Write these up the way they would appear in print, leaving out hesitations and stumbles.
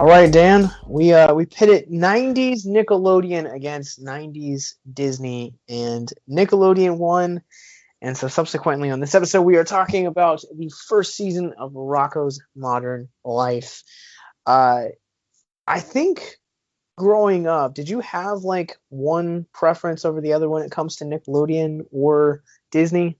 All right, Dan. We pitted '90s Nickelodeon against '90s Disney, and Nickelodeon won. And so, subsequently, on this episode, we are talking about the first season of Rocko's Modern Life. I think growing up, did you have like one preference over the other when it comes to Nickelodeon or Disney?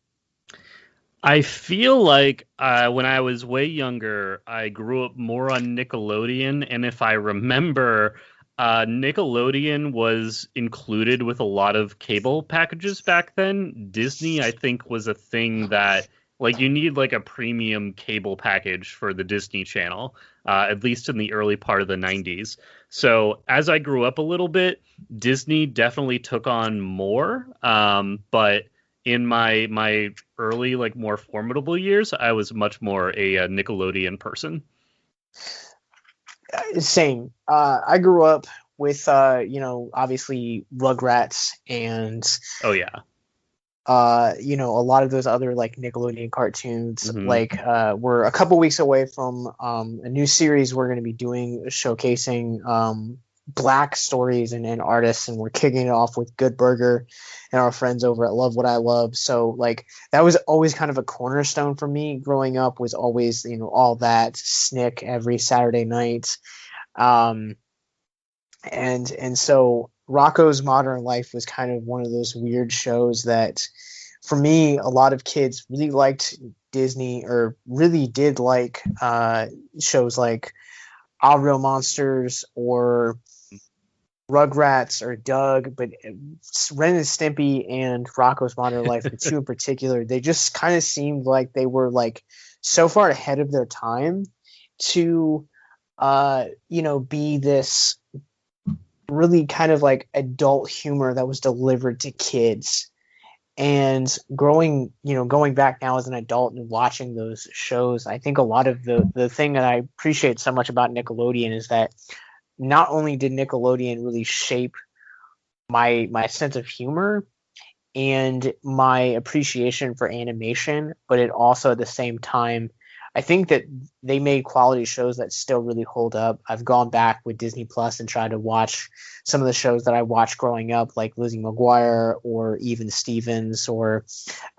I feel like when I was way younger, I grew up more on Nickelodeon, and if I remember, Nickelodeon was included with a lot of cable packages back then. Disney, I think, was a thing that like you need like a premium cable package for the Disney Channel, at least in the early part of the 90s. So as I grew up a little bit, Disney definitely took on more, but in my early, like more formidable years, I was much more a Nickelodeon person. Same. I grew up with obviously Rugrats and Oh yeah. a lot of those other like Nickelodeon cartoons. Mhm. Like we're a couple weeks away from a new series we're going to be doing showcasing Black stories and artists, and we're kicking it off with Good Burger and our friends over at Love What I Love. So like that was always kind of a cornerstone for me growing up, was always all that Snick every Saturday night. um and so Rocko's Modern Life was kind of one of those weird shows that, for me, a lot of kids really liked Disney, or really did like shows like Our Real Monsters or Rugrats or Doug, but Ren and Stimpy and Rocko's Modern Life, the two in particular, they just kind of seemed like they were like so far ahead of their time to be this really kind of like adult humor that was delivered to kids. And going back now as an adult and watching those shows, I think a lot of the thing that I appreciate so much about Nickelodeon is that not only did Nickelodeon really shape my sense of humor and my appreciation for animation, but it also at the same time, I think that they made quality shows that still really hold up. I've gone back with Disney Plus and tried to watch some of the shows that I watched growing up, like Lizzie McGuire or even Stevens or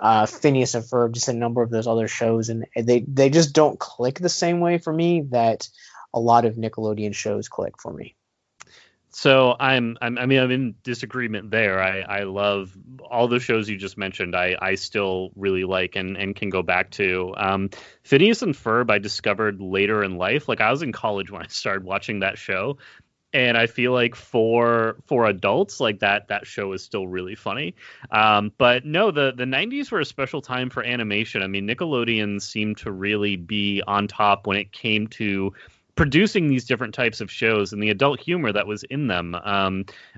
Phineas and Ferb, just a number of those other shows, and they just don't click the same way for me that a lot of Nickelodeon shows click for me. So I'm in disagreement there. I love all the shows you just mentioned. I still really like and can go back to. Phineas and Ferb I discovered later in life. Like I was in college when I started watching that show, and I feel like for adults, like that show is still really funny. But no, the 90s were a special time for animation. I mean, Nickelodeon seemed to really be on top when it came to producing these different types of shows and the adult humor that was in them.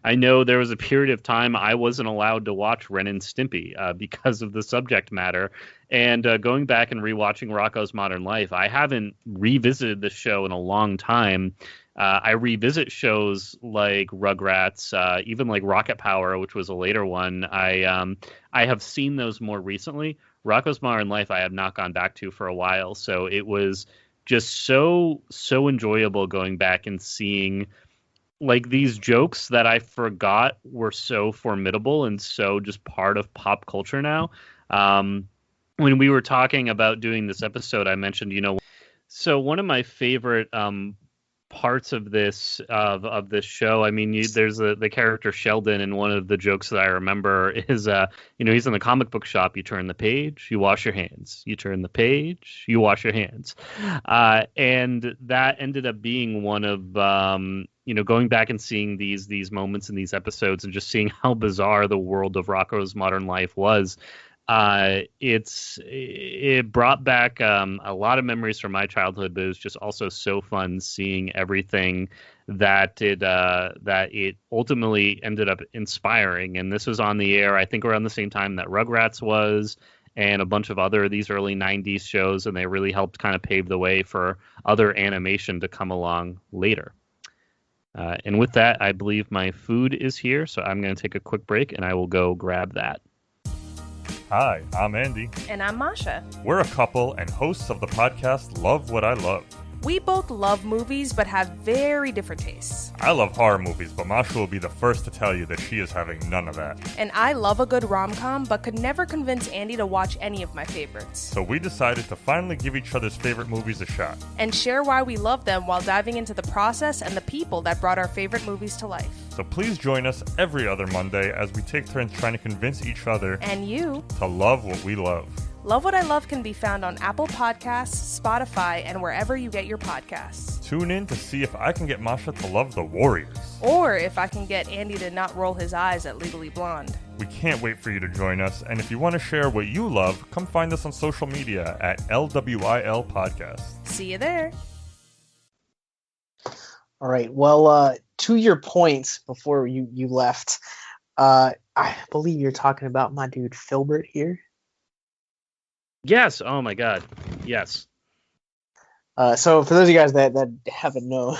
I know there was a period of time I wasn't allowed to watch Ren and Stimpy because of the subject matter. And going back and rewatching Rocko's Modern Life, I haven't revisited the show in a long time. I revisit shows like Rugrats, even like Rocket Power, which was a later one. I have seen those more recently. Rocko's Modern Life I have not gone back to for a while, so it was just so enjoyable going back and seeing like these jokes that I forgot were so formidable and so just part of pop culture now. When we were talking about doing this episode, I mentioned, so one of my favorite parts of this show. I mean, there's the character Sheldon, and one of the jokes that I remember is, he's in the comic book shop. You turn the page, you wash your hands. You turn the page, you wash your hands. And that ended up being one of, going back and seeing these moments in these episodes and just seeing how bizarre the world of Rocko's Modern Life was. It brought back a lot of memories from my childhood, but it was just also so fun seeing everything that it ultimately ended up inspiring. And this was on the air, I think, around the same time that Rugrats was, and a bunch of other these early 90s shows, and they really helped kind of pave the way for other animation to come along later. And with that, I believe my food is here, so I'm going to take a quick break, and I will go grab that. Hi, I'm Andy. And I'm Masha. We're a couple and hosts of the podcast Love What I Love. We both love movies, but have very different tastes. I love horror movies, but Masha will be the first to tell you that she is having none of that. And I love a good rom-com, but could never convince Andy to watch any of my favorites. So we decided to finally give each other's favorite movies a shot. And share why we love them while diving into the process and the people that brought our favorite movies to life. So please join us every other Monday as we take turns trying to convince each other and you to love what we love. Love What I Love can be found on Apple Podcasts, Spotify, and wherever you get your podcasts. Tune in to see if I can get Masha to love the Warriors. Or if I can get Andy to not roll his eyes at Legally Blonde. We can't wait for you to join us, and if you want to share what you love, come find us on social media at LWIL Podcast. See you there. All right. Well, to your point before you left, I believe you're talking about my dude Filbert here. Yes. Oh my God. Yes. So for those of you guys that haven't known,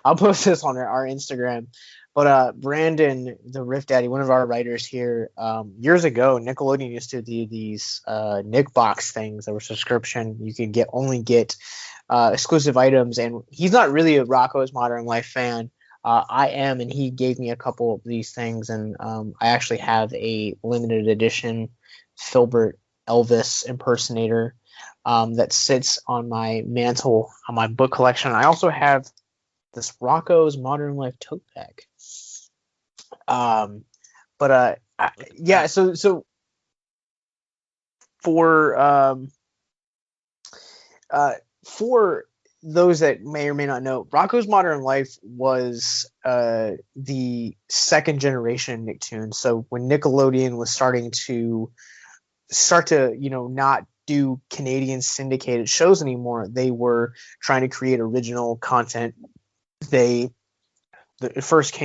I'll post this on our Instagram. But Brandon, the Riff Daddy, one of our writers here, years ago, Nickelodeon used to do these Nick Box things that were subscription. You could only get exclusive items, and he's not really a Rocko's Modern Life fan. I am, and he gave me a couple of these things, and I actually have a limited edition Filbert Elvis impersonator that sits on my mantle on my book collection. I also have this Rocko's Modern Life tote bag. Yeah, so for those that may or may not know, Rocko's Modern Life was the second generation Nicktoons. So when Nickelodeon was starting to not do Canadian syndicated shows anymore, they were trying to create original content. The first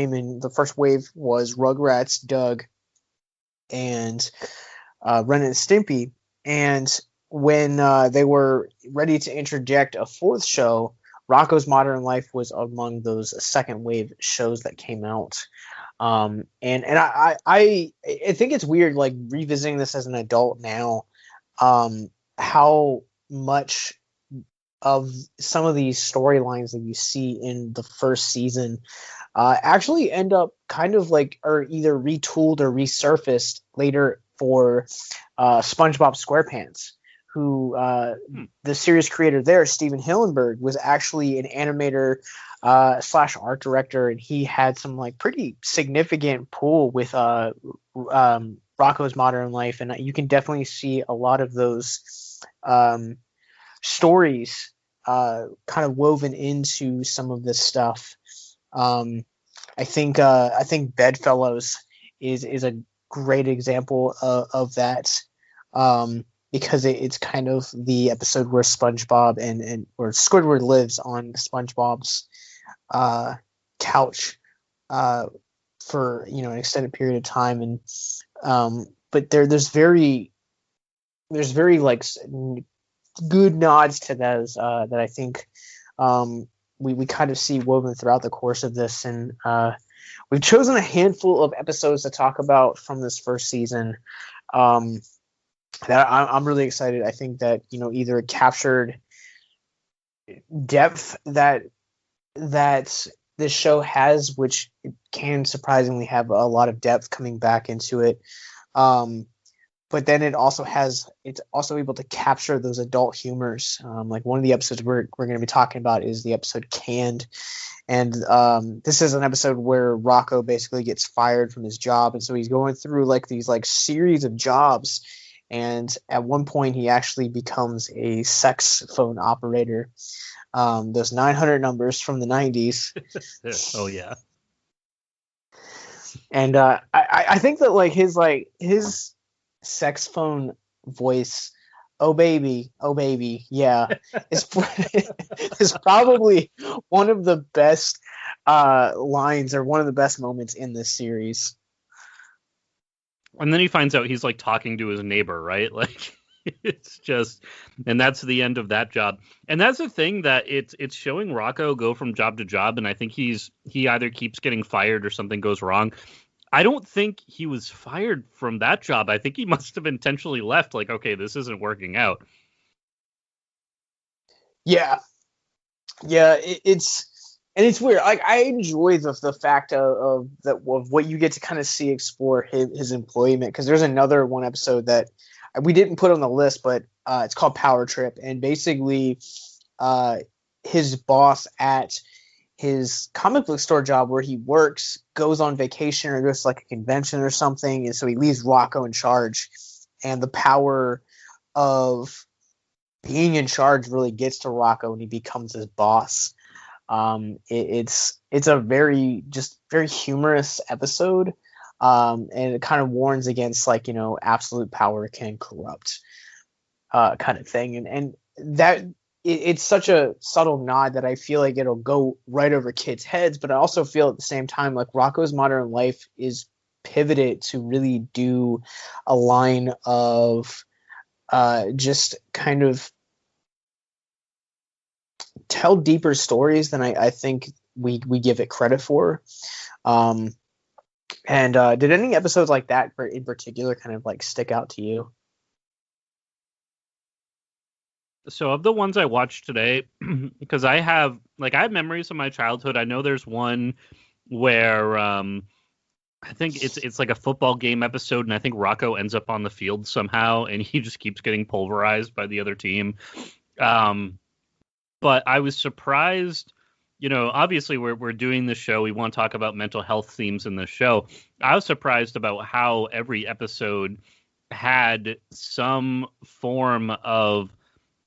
wave was Rugrats, Doug, and Ren and Stimpy. And when they were ready to interject a fourth show, Rocko's Modern Life was among those second wave shows that came out. And I think it's weird, like, revisiting this as an adult now, how much of some of these storylines that you see in the first season actually end up kind of like are either retooled or resurfaced later for SpongeBob-SquarePants, who the series creator there, Steven Hillenburg, was actually an animator / art director, and he had some like pretty significant pull with Rocko's Modern Life, and you can definitely see a lot of those stories kind of woven into some of this stuff. I think Bedfellows is a great example of that, because it's kind of the episode where SpongeBob and where Squidward lives on SpongeBob's couch for an extended period of time, and but there's very like good nods to those that I think we kind of see woven throughout the course of this, and we've chosen a handful of episodes to talk about from this first season that I'm really excited. I think that either it captured depth that this show has, which it can surprisingly have a lot of depth coming back into it. But then it's also able to capture those adult humors. Like one of the episodes we're going to be talking about is the episode Canned. And this is an episode where Rocko basically gets fired from his job. And so he's going through like these like series of jobs. And at one point he actually becomes a sex phone operator. Those 900 numbers from the 90s. Oh yeah. And I think that like his sex phone voice, oh baby, yeah, is probably one of the best lines, or one of the best moments in this series. And then he finds out he's like talking to his neighbor, right? Like it's just, and that's the end of that job. And that's the thing, that it's showing Rocko go from job to job, and I think he either keeps getting fired or something goes wrong. I don't think he was fired from that job. I think he must have intentionally left, like, okay, this isn't working out. Yeah. Yeah, it's weird. Like I enjoy the fact of what you get to kind of see explore his employment, because there's another one episode that we didn't put on the list, but it's called Power Trip, and basically his boss at his comic book store job where he works goes on vacation or goes to like a convention or something, and so he leaves Rocko in charge, and the power of being in charge really gets to Rocko and he becomes his boss. It's a very humorous episode, and it kind of warns against like, absolute power can corrupt, kind of thing, and that it's such a subtle nod that I feel like it'll go right over kids' heads, but I also feel at the same time like Rocko's Modern Life is pivoted to really do a line of just kind of tell deeper stories than I think we give it credit for. And did any episodes like that in particular kind of like stick out to you? So of the ones I watched today, because I have memories of my childhood. I know there's one where I think it's like a football game episode, and I think Rocko ends up on the field somehow, and he just keeps getting pulverized by the other team. But I was surprised, obviously we're doing this show. We want to talk about mental health themes in the show. I was surprised about how every episode had some form of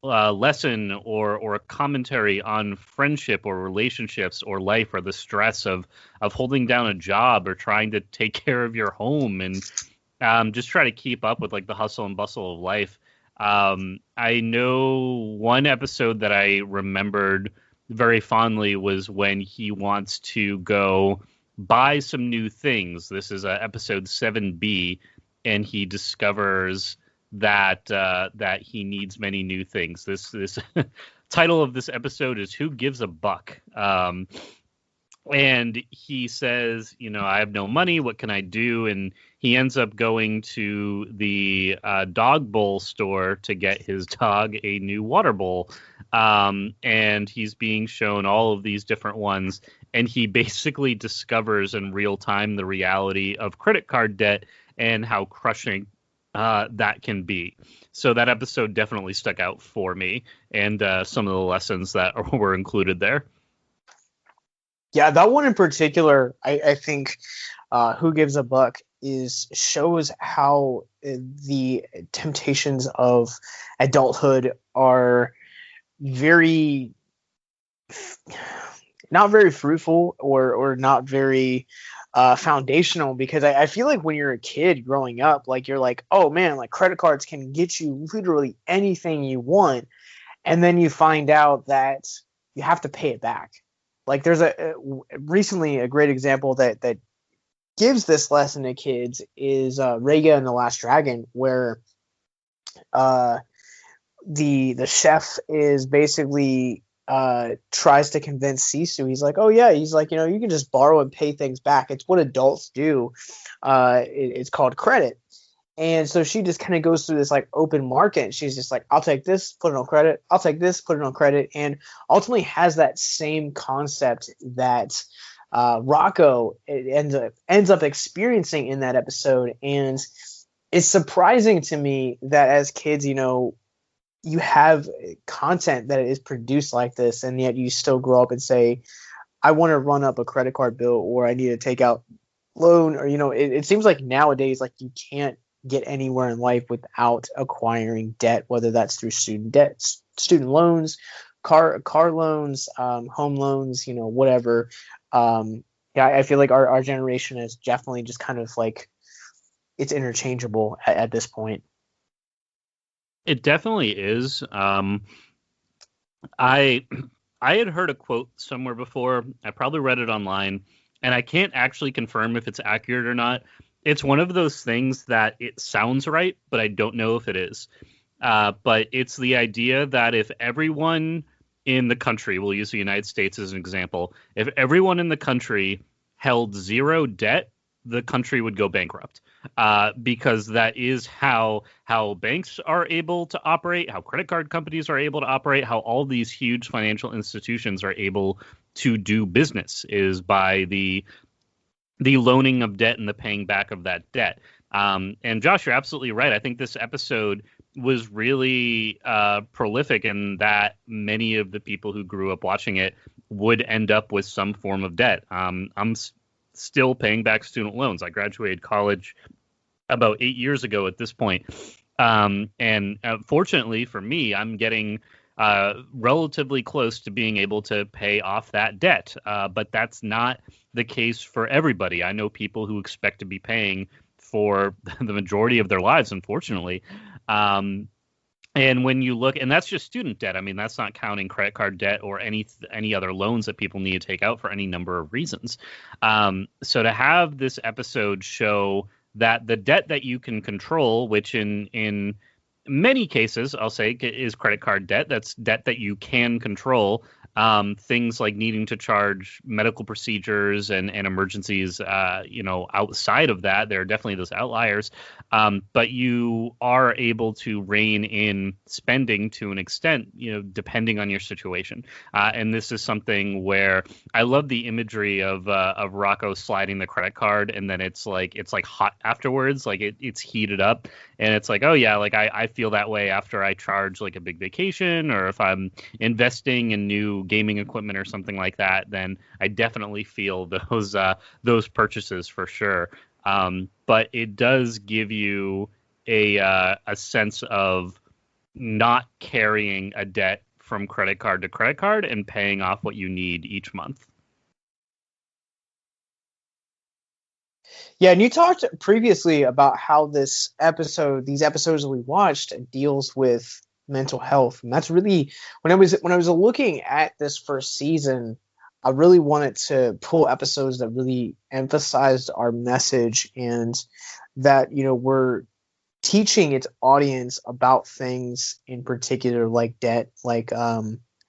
lesson or a commentary on friendship or relationships or life, or the stress of holding down a job or trying to take care of your home and just try to keep up with like the hustle and bustle of life. I know one episode that I remembered very fondly was when he wants to go buy some new things. This is episode 7B, and he discovers that he needs many new things. This title of this episode is "Who Gives a Buck?" And he says, I have no money. What can I do? And he ends up going to the dog bowl store to get his dog a new water bowl. And he's being shown all of these different ones. And he basically discovers in real time the reality of credit card debt and how crushing that can be. So that episode definitely stuck out for me, and some of the lessons that were included there. Yeah, that one in particular, I think Who Gives a Buck shows how the temptations of adulthood are not very fruitful or not very foundational, because I feel like when you're a kid growing up, like you're like, oh man, like credit cards can get you literally anything you want, and then you find out that you have to pay it back. Like there's recently a great example that gives this lesson to kids is Rhaegar and the Last Dragon, where the chef is basically tries to convince Sisu. He's like, oh yeah, he's like, you can just borrow and pay things back. It's what adults do. It's called credit. And so she just kind of goes through this like open market, and she's just like, I'll take this, put it on credit. I'll take this, put it on credit. And ultimately has that same concept that Rocko ends up experiencing in that episode. And it's surprising to me that as kids, you have content that is produced like this, and yet you still grow up and say, I want to run up a credit card bill, or I need to take out loan, or, it seems like nowadays, like you can't get anywhere in life without acquiring debt, whether that's through student debts, student loans, car loans, home loans, whatever. I feel like our generation is definitely just kind of like, it's interchangeable at this point. It definitely is. I had heard a quote somewhere before. I probably read it online, and I can't actually confirm if it's accurate or not. It's one of those things that it sounds right, but I don't know if it is. But it's the idea that if everyone in the country, we'll use the United States as an example, if everyone in the country held zero debt, the country would go bankrupt, because that is how banks are able to operate, how credit card companies are able to operate, how all these huge financial institutions are able to do business, is by the loaning of debt and the paying back of that debt. And Josh, you're absolutely right. I think this episode was really prolific in that many of the people who grew up watching it would end up with some form of debt. I'm still paying back student loans. I graduated college about 8 years ago at this point. And fortunately for me, I'm getting relatively close to being able to pay off that debt. But that's not the case for everybody. I know people who expect to be paying for the majority of their lives, unfortunately. And when you look, and that's just student debt. I mean, that's not counting credit card debt or any other loans that people need to take out for any number of reasons. So to have this episode show that the debt that you can control, which in many cases, I'll say, is credit card debt. That's debt that you can control. Things like needing to charge medical procedures and emergencies, outside of that, there are definitely those outliers. But you are able to rein in spending to an extent, depending on your situation. And this is something where I love the imagery of Rocko sliding the credit card, and then it's like hot afterwards, like it's heated up, and it's like, oh yeah, like I feel that way after I charge like a big vacation, or if I'm investing in new gaming equipment or something like that, then I definitely feel those purchases for sure. But it does give you a sense of not carrying a debt from credit card to credit card and paying off what you need each month. Yeah, and you talked previously about how these episodes that we watched deals with mental health, and that's really when I was looking at this first season, I really wanted to pull episodes that really emphasized our message, and that we're teaching its audience about things in particular, like debt, like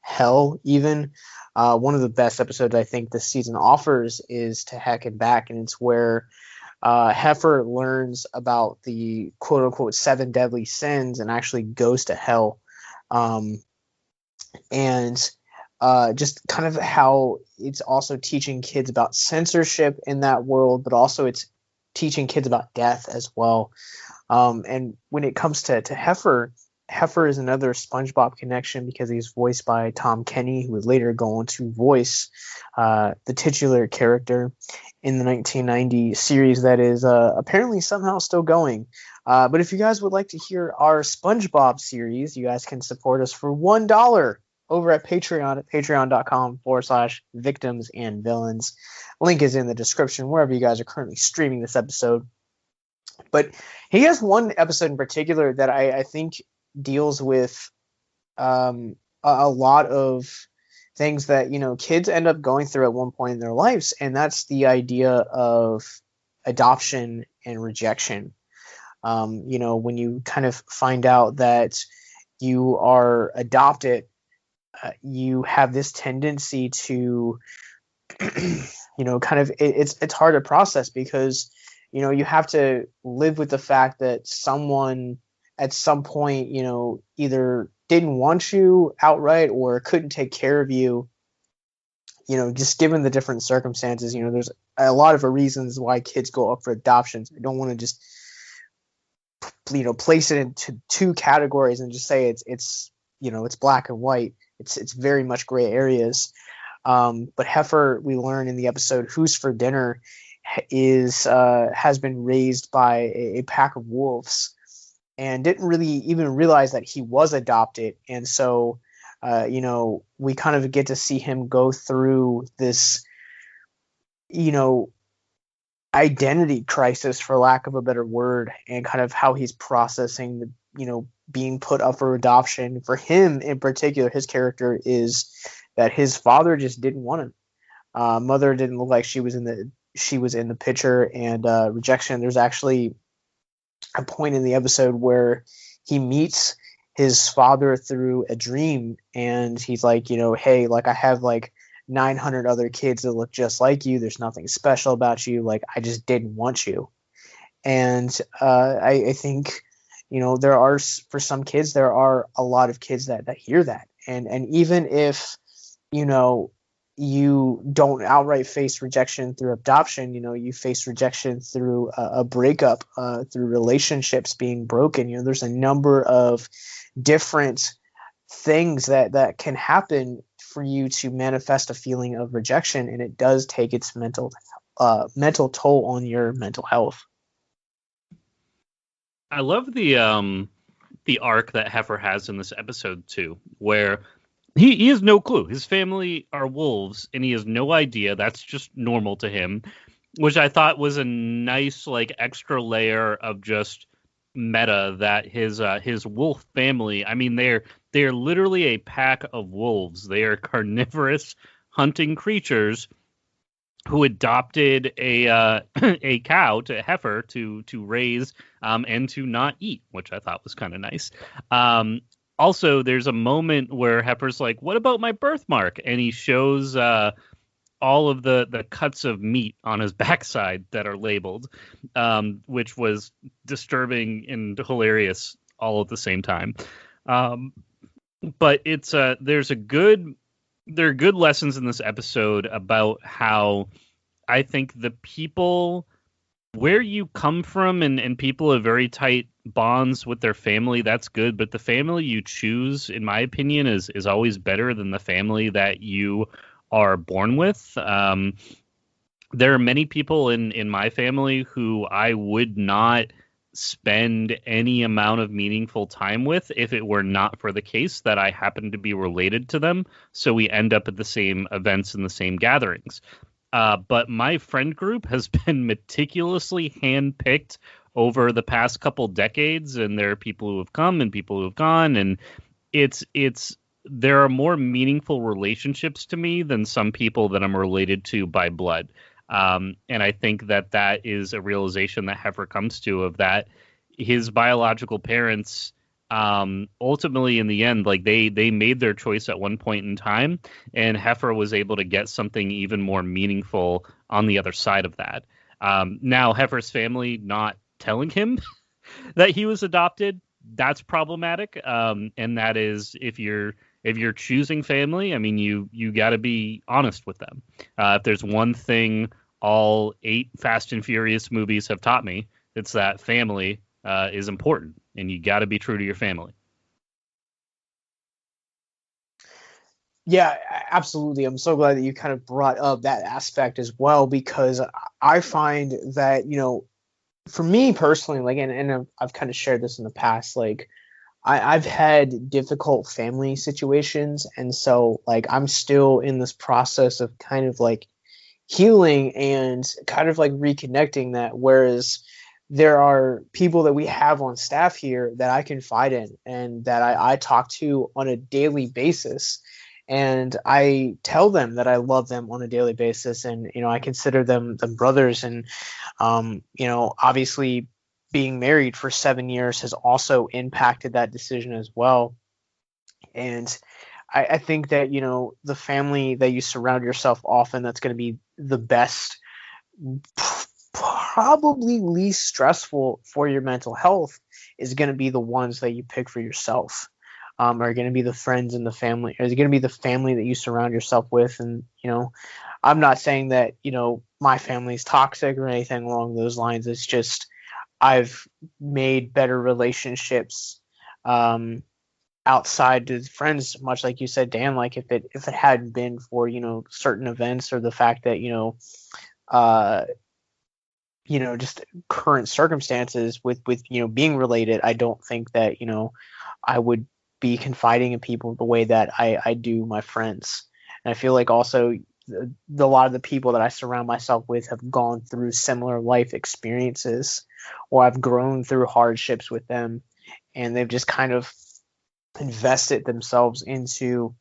hell. Even one of the best episodes I think this season offers is To Heck and Back, and it's where Heifer learns about the quote unquote 7 deadly sins and actually goes to hell. And just kind of how it's also teaching kids about censorship in that world, but also it's teaching kids about death as well. And when it comes to Heifer is another SpongeBob connection because he's voiced by Tom Kenny, who would later go on to voice the titular character in the 1990 series that is apparently somehow still going. But if you guys would like to hear our SpongeBob series, you guys can support us for $1 over at Patreon at patreon.com/victims and villains. Link is in the description wherever you guys are currently streaming this episode. But he has one episode in particular that I think deals with a lot of things that kids end up going through at one point in their lives, and that's the idea of adoption and rejection. When you kind of find out that you are adopted, you have this tendency to it's hard to process because you have to live with the fact that someone at some point either didn't want you outright or couldn't take care of you, just given the different circumstances. There's a lot of reasons why kids go up for adoptions. I don't want to just place it into two categories and just say it's black and white. It's very much gray areas. But Heifer, we learn in the episode Who's for Dinner, has been raised by a pack of wolves and didn't really even realize that he was adopted. And so, we kind of get to see him go through this, identity crisis, for lack of a better word, and kind of how he's processing the, being put up for adoption. For him in particular, his character is that his father just didn't want him. Mother didn't look like she was in the picture, and Rejection. There's actually a point in the episode where he meets his father through a dream, and he's like, hey, like I have like 900 other kids that look just like you. There's nothing special about you. Like, I just didn't want you. And I think, there are, for some kids, there are a lot of kids that hear that. And even if, you don't outright face rejection through adoption, you face rejection through a breakup, through relationships being broken. There's a number of different things that can happen for you to manifest a feeling of rejection, and it does take its mental toll on your mental health. I love the arc that Heifer has in this episode too, where he has no clue. His family are wolves, and he has no idea. That's just normal to him, which I thought was a nice, like, extra layer of just meta that his wolf family. I mean, they're literally a pack of wolves. They are carnivorous hunting creatures who adopted a cow, a heifer, to raise and to not eat, which I thought was kind of nice. Also, there's a moment where Heifer's like, "What about my birthmark?" And he shows all of the cuts of meat on his backside that are labeled, which was disturbing and hilarious all at the same time. But it's there are good lessons in this episode about how I think the people, where you come from, and people have very tight bonds with their family, that's good. But the family you choose, in my opinion, is always better than the family that you are born with. There are many people in my family who I would not spend any amount of meaningful time with if it were not for the case that I happen to be related to them. So we end up at the same events and the same gatherings. But my friend group has been meticulously handpicked over the past couple decades, and there are people who have come and people who have gone, and there are more meaningful relationships to me than some people that I'm related to by blood. And I think that is a realization that Heifer comes to, of that his biological parents, ultimately in the end, like they made their choice at one point in time, and Heifer was able to get something even more meaningful on the other side of that. Now Heifer's family not telling him that he was adopted, that's problematic. And that is, if you're choosing family, I mean, you got to be honest with them. If there's one thing all 8 Fast and Furious movies have taught me, it's that family is important, and you got to be true to your family. Yeah, absolutely. I'm so glad that you kind of brought up that aspect as well, because I find that, for me personally, like, and I've kind of shared this in the past, like, I've had difficult family situations, and so, like, I'm still in this process of kind of like healing and kind of like reconnecting that, whereas there are people that we have on staff here that I confide in and that I talk to on a daily basis, and I tell them that I love them on a daily basis, and I consider them brothers, and obviously being married for 7 years has also impacted that decision as well. And I think that, the family that you surround yourself, often that's going to be the best, probably least stressful for your mental health, is going to be the ones that you pick for yourself, are going to be the friends and the family, is going to be the family that you surround yourself with. And, I'm not saying that, my family's toxic or anything along those lines. It's just, I've made better relationships outside to friends, much like you said, Dan. Like, if it hadn't been for certain events, or the fact that just current circumstances with being related, I don't think that I would be confiding in people the way that I do my friends. And I feel like also a lot of the people that I surround myself with have gone through similar life experiences, or I've grown through hardships with them, and they've just kind of invested themselves into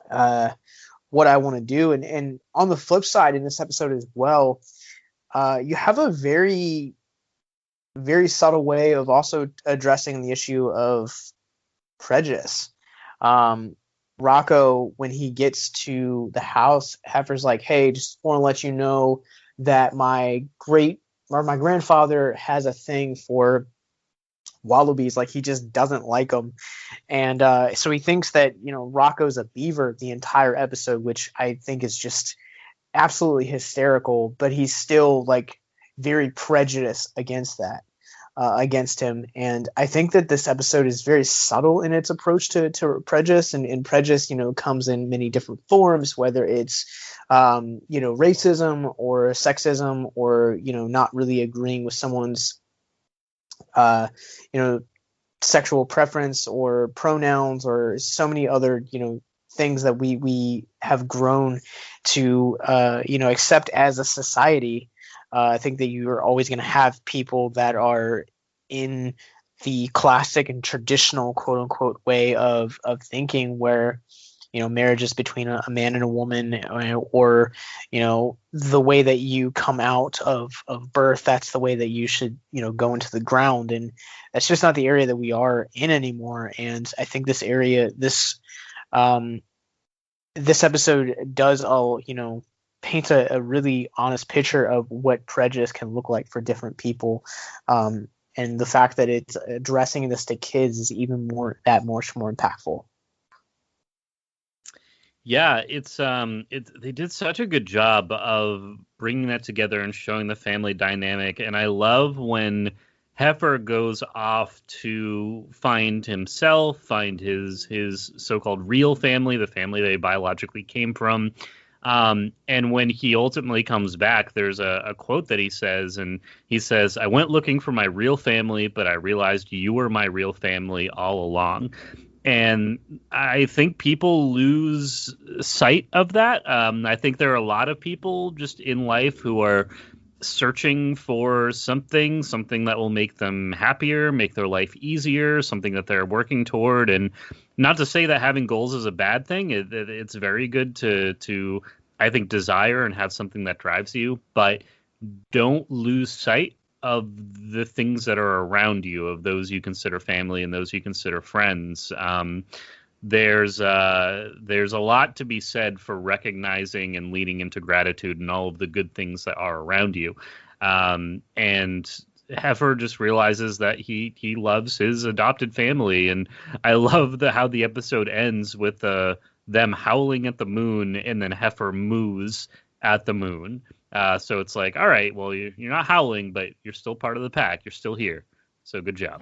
what I want to do. And on the flip side, in this episode as well, you have a very, very subtle way of also addressing the issue of prejudice. Rocko, when he gets to the house, Heifer's like, "Hey, just want to let you know that my grandfather has a thing for wallabies. Like, he just doesn't like them." And so he thinks that, Rocco's a beaver the entire episode, which I think is just absolutely hysterical. But he's still like very prejudiced against that. Against him. And I think that this episode is very subtle in its approach to prejudice, and prejudice, comes in many different forms, whether it's, racism or sexism, or, not really agreeing with someone's, sexual preference or pronouns, or so many other, things that we have grown to, accept as a society. I think that you are always going to have people that are in the classic and traditional quote unquote way of thinking, where, marriage is between a man and a woman, or, the way that you come out of birth, that's the way that you should, go into the ground. And that's just not the area that we are in anymore. And I think this episode does all, paints a really honest picture of what prejudice can look like for different people. And the fact that it's addressing this to kids is even much more impactful. Yeah, they did such a good job of bringing that together and showing the family dynamic. And I love when Heifer goes off to find himself, find his so-called real family, the family they biologically came from. And when he ultimately comes back, there's a quote that he says, and he says, "I went looking for my real family, but I realized you were my real family all along." And I think people lose sight of that. I think there are a lot of people just in life who are searching for something that will make them happier, make their life easier, something that they're working toward. And not to say that having goals is a bad thing. It's very good to I think, desire and have something that drives you, but don't lose sight of the things that are around you, of those you consider family and those you consider friends. There's a lot to be said for recognizing and leading into gratitude and all of the good things that are around you. And Heifer just realizes that he loves his adopted family. And I love how the episode ends with them howling at the moon, and then Heifer moos at the moon. So it's like, all right, well, you're not howling, but you're still part of the pack. You're still here. So good job.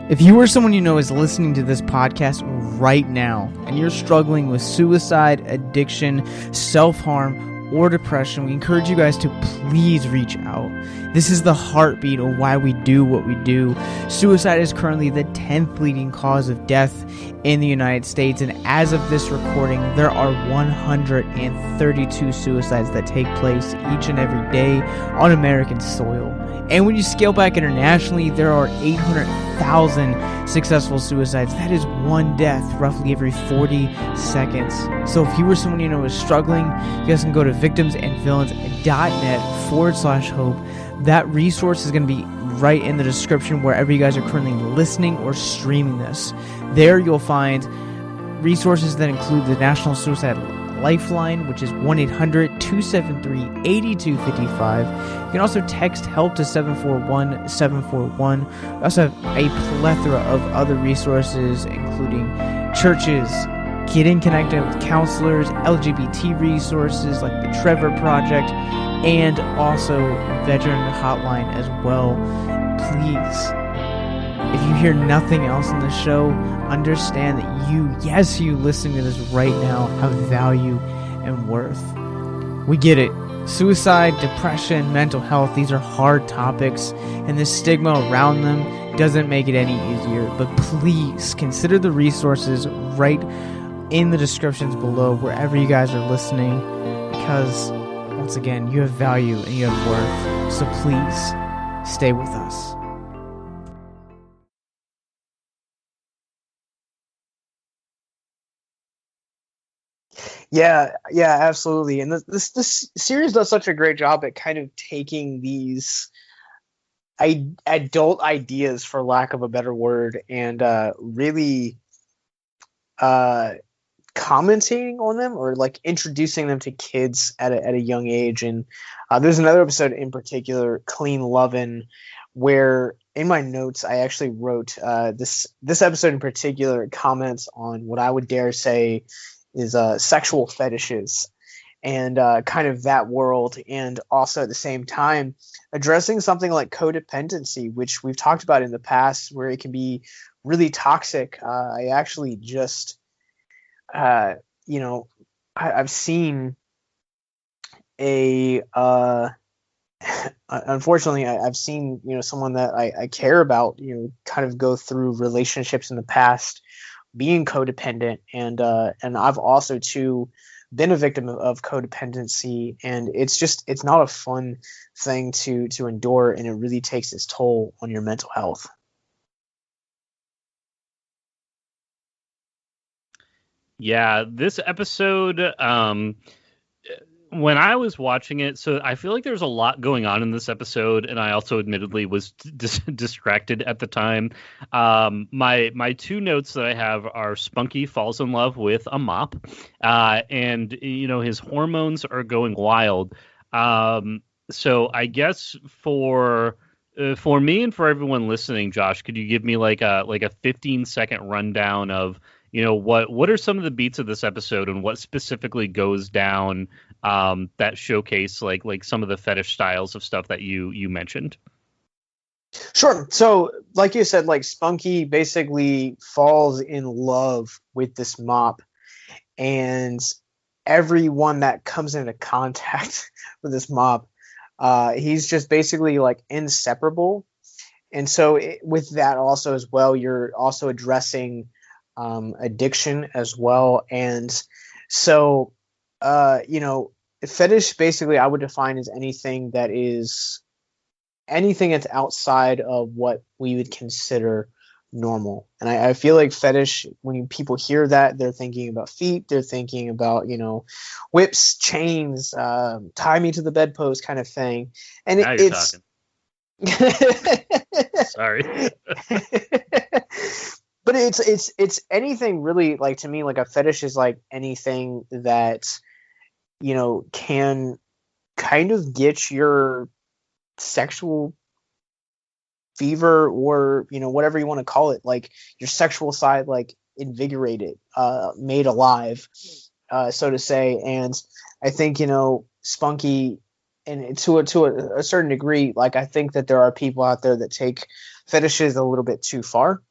If you or someone you know is listening to this podcast right now, and you're struggling with suicide, addiction, self-harm, or depression, we encourage you guys to please reach out. This is the heartbeat of why we do what we do. Suicide is currently the 10th leading cause of death in the United States, and as of this recording, there are 132 suicides that take place each and every day on American soil. And when you scale back internationally, there are 800,000 successful suicides. That is one death roughly every 40 seconds. So if you or someone you know is struggling, you guys can go to victimsandvillains.net/hope. That resource is going to be right in the description wherever you guys are currently listening or streaming this. There you'll find resources that include the National Suicide Lifeline, which is 1-800-273-8255. You can also text HELP to 741-741. We also have a plethora of other resources, including churches, getting connected with counselors, LGBT resources like the Trevor Project, and also veteran hotline as well. Please, if you hear nothing else in the show, understand that you listening to this right now, have value and worth. We get it. Suicide, depression, mental health, these are hard topics, and the stigma around them doesn't make it any easier. But please consider the resources right in the descriptions below, wherever you guys are listening, because once again, you have value and you have worth. So please stay with us. Yeah, absolutely. And this series does such a great job at kind of taking these adult ideas, for lack of a better word, and really commenting on them or like introducing them to kids at a young age. And there's another episode in particular, Clean Lovin', where in my notes I actually wrote this episode in particular comments on what I would dare say is sexual fetishes and kind of that world, and also at the same time addressing something like codependency, which we've talked about in the past, where it can be really toxic. I actually just I've seen unfortunately I've seen someone that I care about kind of go through relationships in the past being codependent, and I've also too been a victim of codependency, and it's not a fun thing to endure, and it really takes its toll on your mental health. Yeah, this episode, when I was watching it, so I feel like there's a lot going on in this episode, and I also admittedly was distracted at the time. My two notes that I have are Spunky falls in love with a mop, and his hormones are going wild. So I guess for me and for everyone listening, Josh, could you give me like a 15-second rundown of what are some of the beats of this episode and what specifically goes down that showcase like some of the fetish styles of stuff that you mentioned? Sure. So like you said, like Spunky basically falls in love with this mop, and everyone that comes into contact with this mop, he's just basically like inseparable. And so with that also as well, you're also addressing addiction as well. And so, fetish basically I would define as anything that's outside of what we would consider normal. And I feel like fetish, when people hear that, they're thinking about feet, they're thinking about, whips, chains, tie me to the bedpost kind of thing. And now you're talking. Sorry. But it's anything really, like, to me, like a fetish is like anything that, can kind of get your sexual fever or, whatever you want to call it, like your sexual side, like invigorated, made alive, so to say. And I think, Spunky, and to a certain degree, like I think that there are people out there that take fetishes a little bit too far.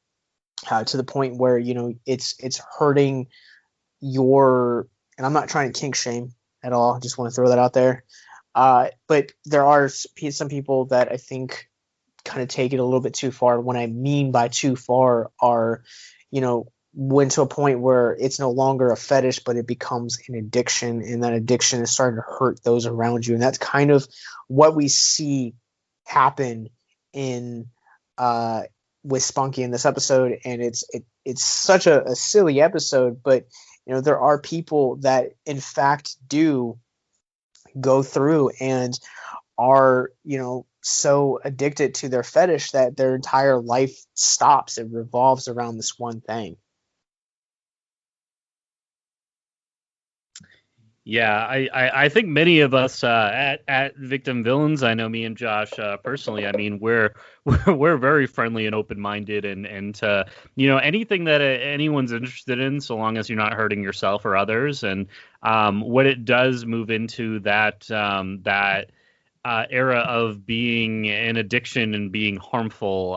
To the point where it's hurting your, and I'm not trying to kink shame at all, I just want to throw that out there, but there are some people that I think kind of take it a little bit too far. What I mean by too far are went to a point where it's no longer a fetish, but it becomes an addiction, and that addiction is starting to hurt those around you. And that's kind of what we see happen in with Spunky in this episode. And it's such a silly episode, but there are people that in fact do go through and are so addicted to their fetish that their entire life stops. It revolves around this one thing. Yeah, I think many of us at Victim Villains, I know me and Josh personally, I mean, we're very friendly and open-minded, and anything that anyone's interested in, so long as you're not hurting yourself or others. And what it does move into that era of being an addiction and being harmful,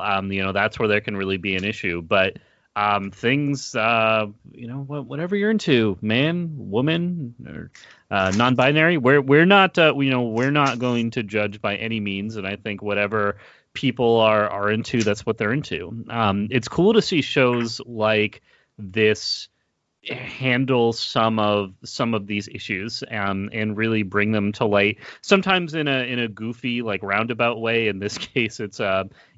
that's where there can really be an issue. But things, whatever you're into, man, woman, or non-binary, we're not going to judge by any means. And I think whatever people are into, that's what they're into. It's cool to see shows like this handle some of these issues and really bring them to light, sometimes in a goofy, like, roundabout way. In this case, it's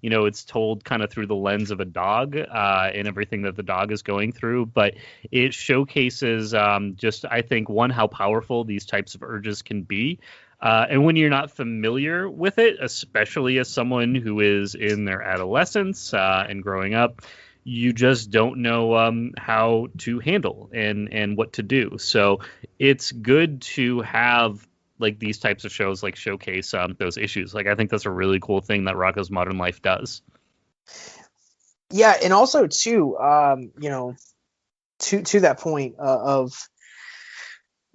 it's told kind of through the lens of a dog and everything that the dog is going through, but it showcases just, I think, one, how powerful these types of urges can be. And when you're not familiar with it, especially as someone who is in their adolescence and growing up, you just don't know how to handle and what to do. So it's good to have like these types of shows like showcase those issues. Like I think that's a really cool thing that Rocko's Modern Life does. Yeah, and also too, to that point of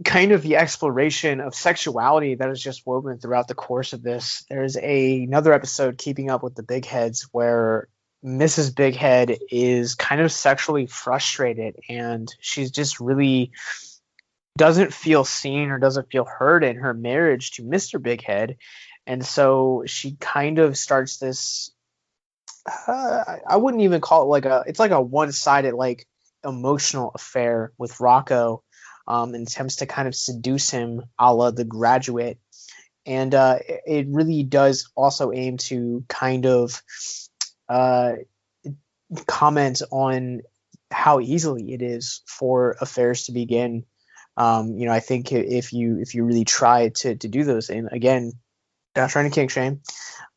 kind of the exploration of sexuality that is just woven throughout the course of this. There's another episode, Keeping Up with the Big Heads, where Mrs. Big Head is kind of sexually frustrated, and she's just really doesn't feel seen or doesn't feel heard in her marriage to Mr. Big Head. And so she kind of starts this, I wouldn't even call it it's like a one-sided, like emotional affair with Rocko, and attempts to kind of seduce him a la The Graduate. And it really does also aim to kind of comment on how easily it is for affairs to begin. I think if you really try to do those, and again, not trying to kink shame,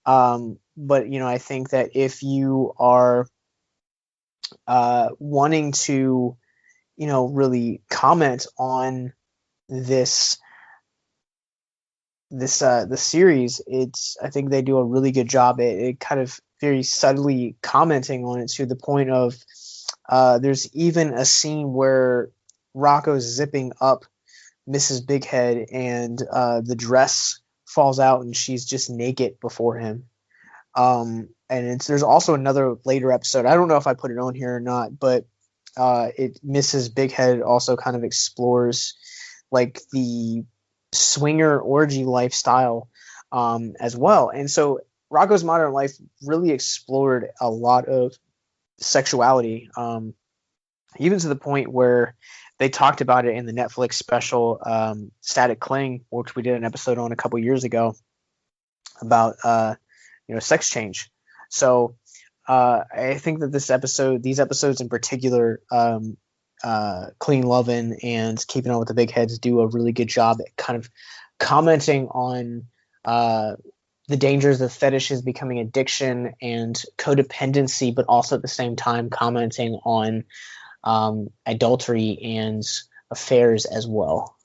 but I think that if you are wanting to, really comment on the series, I think they do a really good job at it, kind of very subtly commenting on it, to the point of there's even a scene where Rocko's zipping up Mrs. Big Head, and the dress falls out and she's just naked before him. And there's also another later episode, I don't know if I put it on here or not, but Mrs. Big Head also kind of explores like the swinger orgy lifestyle as well. And so Rocko's Modern Life really explored a lot of sexuality, even to the point where they talked about it in the Netflix special Static Cling, which we did an episode on a couple years ago about sex change. So I think that these episodes in particular, Clean Lovin' and Keeping On with the Big Heads, do a really good job at kind of commenting on the dangers of fetishes becoming addiction and codependency, but also at the same time commenting on adultery and affairs as well.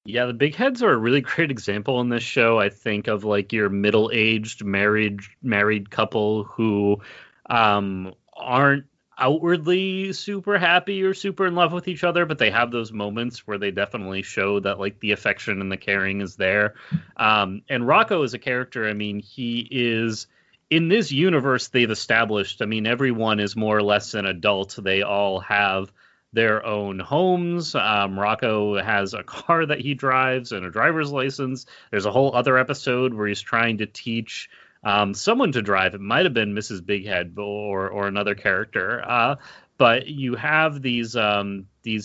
Yeah, the big heads are a really great example in this show. I think of like your middle-aged married couple who aren't outwardly super happy or super in love with each other, but they have those moments where they definitely show that like the affection and the caring is there. And Rocko is a character. I mean, he is, in this universe they've established, I mean, everyone is more or less an adult. They all have their own homes. Rocko has a car that he drives and a driver's license. There's a whole other episode where he's trying to teach someone to drive. It might have been Mrs. Big Head or another character. But you have these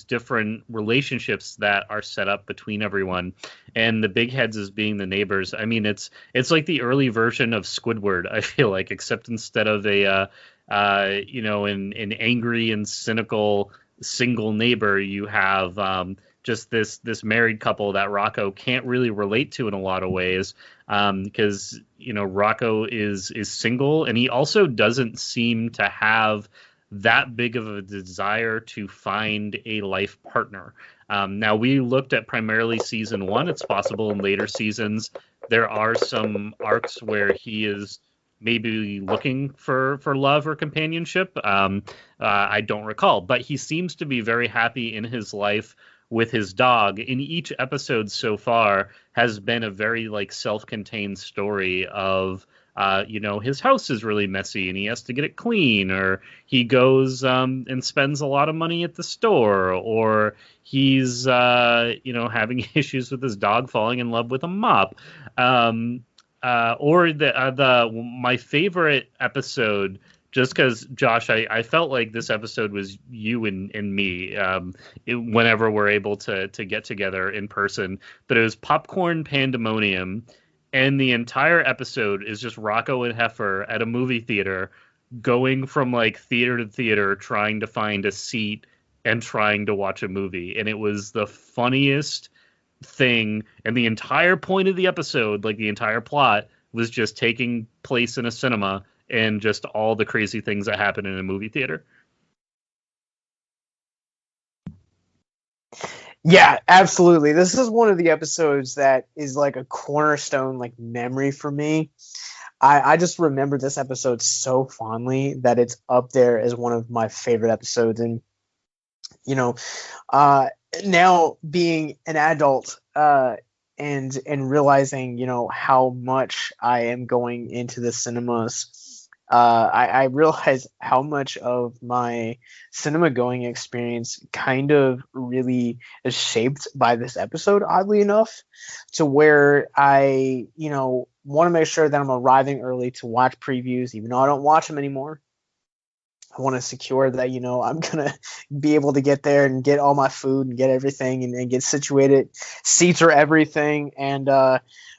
different relationships that are set up between everyone, and the big heads as being the neighbors. I mean, it's like the early version of Squidward, I feel like, except instead of an angry and cynical single neighbor, you have just this married couple that Rocko can't really relate to in a lot of ways, because Rocko is single, and he also doesn't seem to have that big of a desire to find a life partner. Now, we looked at primarily season 1. It's possible in later seasons there are some arcs where he is maybe looking for love or companionship. I don't recall, but he seems to be very happy in his life with his dog. In each episode so far has been a very like self-contained story of his house is really messy and he has to get it clean, or he goes and spends a lot of money at the store, or he's having issues with his dog falling in love with a mop. Or my favorite episode, just because, Josh, I felt like this episode was you and me whenever we're able to get together in person, but it was Popcorn Pandemonium, and the entire episode is just Rocko and Heifer at a movie theater going from like theater to theater trying to find a seat and trying to watch a movie, and it was the funniest thing. And the entire point of the episode, like the entire plot, was just taking place in a cinema and just all the crazy things that happen in a movie theater. Yeah, absolutely. This is one of the episodes that is like a cornerstone like memory for me. I just remember this episode so fondly that it's up there as one of my favorite episodes. And you know, now being an adult and realizing, you know, how much I am going into the cinemas, I realize how much of my cinema going experience kind of really is shaped by this episode, oddly enough, to where I, you know, want to make sure that I'm arriving early to watch previews, even though I don't watch them anymore. I want to secure that, you know, I'm going to be able to get there and get all my food and get everything and get situated. Seats are everything. And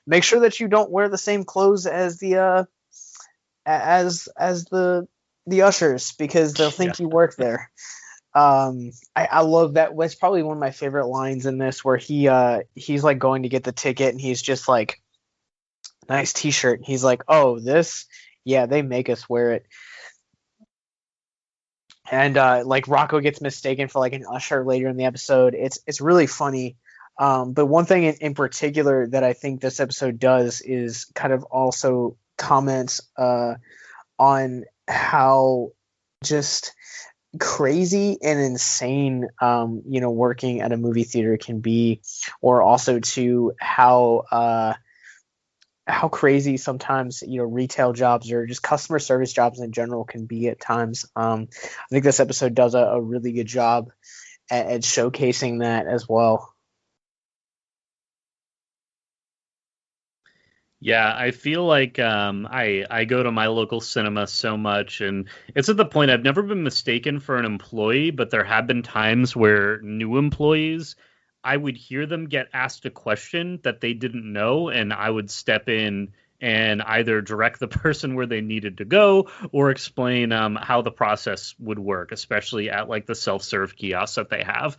make sure that you don't wear the same clothes as the the ushers, because they'll think you work there. I love that. That's probably one of my favorite lines in this, where he's like going to get the ticket and he's just like, nice t-shirt. He's like, oh, this, yeah, they make us wear it. And like Rocko gets mistaken for like an usher later in the episode. It's really funny. But one thing in particular that I think this episode does is kind of also comments on how just crazy and insane you know, working at a movie theater can be, or also to how crazy sometimes, you know, retail jobs or just customer service jobs in general can be at times. I think this episode does a really good job at showcasing that as well. Yeah, I feel like I go to my local cinema so much, and it's at the point I've never been mistaken for an employee, but there have been times where new employees, I would hear them get asked a question that they didn't know, and I would step in and either direct the person where they needed to go or explain how the process would work, especially at like the self-serve kiosks that they have.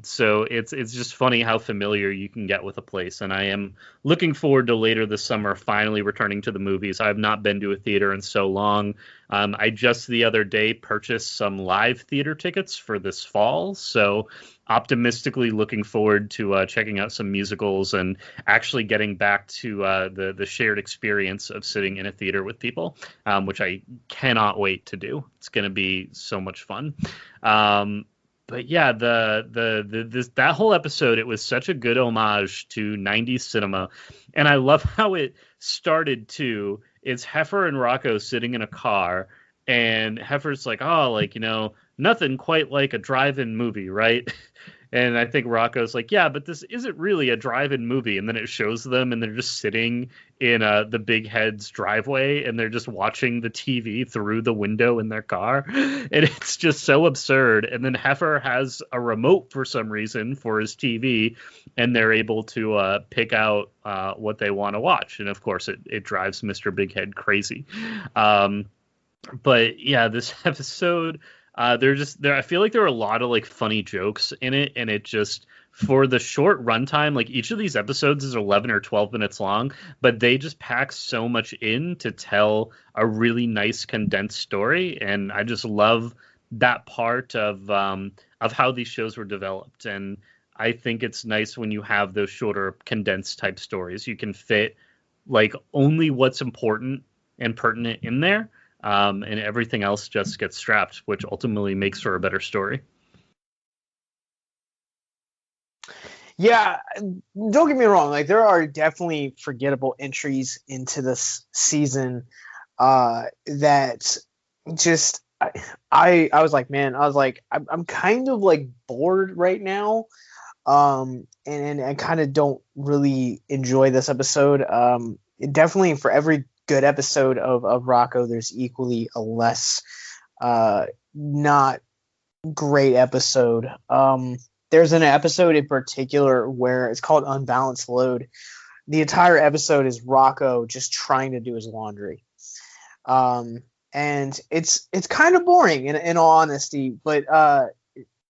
So it's just funny how familiar you can get with a place. And I am looking forward to later this summer finally returning to the movies. I have not been to a theater in so long. I just the other day purchased some live theater tickets for this fall. So optimistically looking forward to checking out some musicals and actually getting back to the shared experience of sitting in a theater with people, which I cannot wait to do. It's going to be so much fun. But yeah, that whole episode, it was such a good homage to 90s cinema. And I love how it started too. It's Heifer and Rocko sitting in a car, and Heifer's like, oh, like, you know, nothing quite like a drive-in movie, right? And I think Rocco's like, yeah, but this isn't really a drive-in movie. And then it shows them, and they're just sitting in the Big Head's driveway, and they're just watching the TV through the window in their car. And it's just so absurd. And then Heifer has a remote for some reason for his TV, and they're able to pick out what they want to watch. And of course, it drives Mr. Big Head crazy. But yeah, this episode, I feel like there are a lot of like funny jokes in it, and it just, for the short runtime, like each of these episodes is 11 or 12 minutes long, but they just pack so much in to tell a really nice condensed story. And I just love that part of how these shows were developed. And I think it's nice when you have those shorter condensed type stories. You can fit like only what's important and pertinent in there. And everything else just gets strapped, which ultimately makes for a better story. Yeah, don't get me wrong. Like, there are definitely forgettable entries into this season that just I was like, man, I'm kind of like bored right now, and I kind of don't really enjoy this episode. Definitely for every good episode of Rocko, there's equally a less not great episode. There's an episode in particular where it's called Unbalanced Load. The entire episode is Rocko just trying to do his laundry. And it's kind of boring in all honesty, but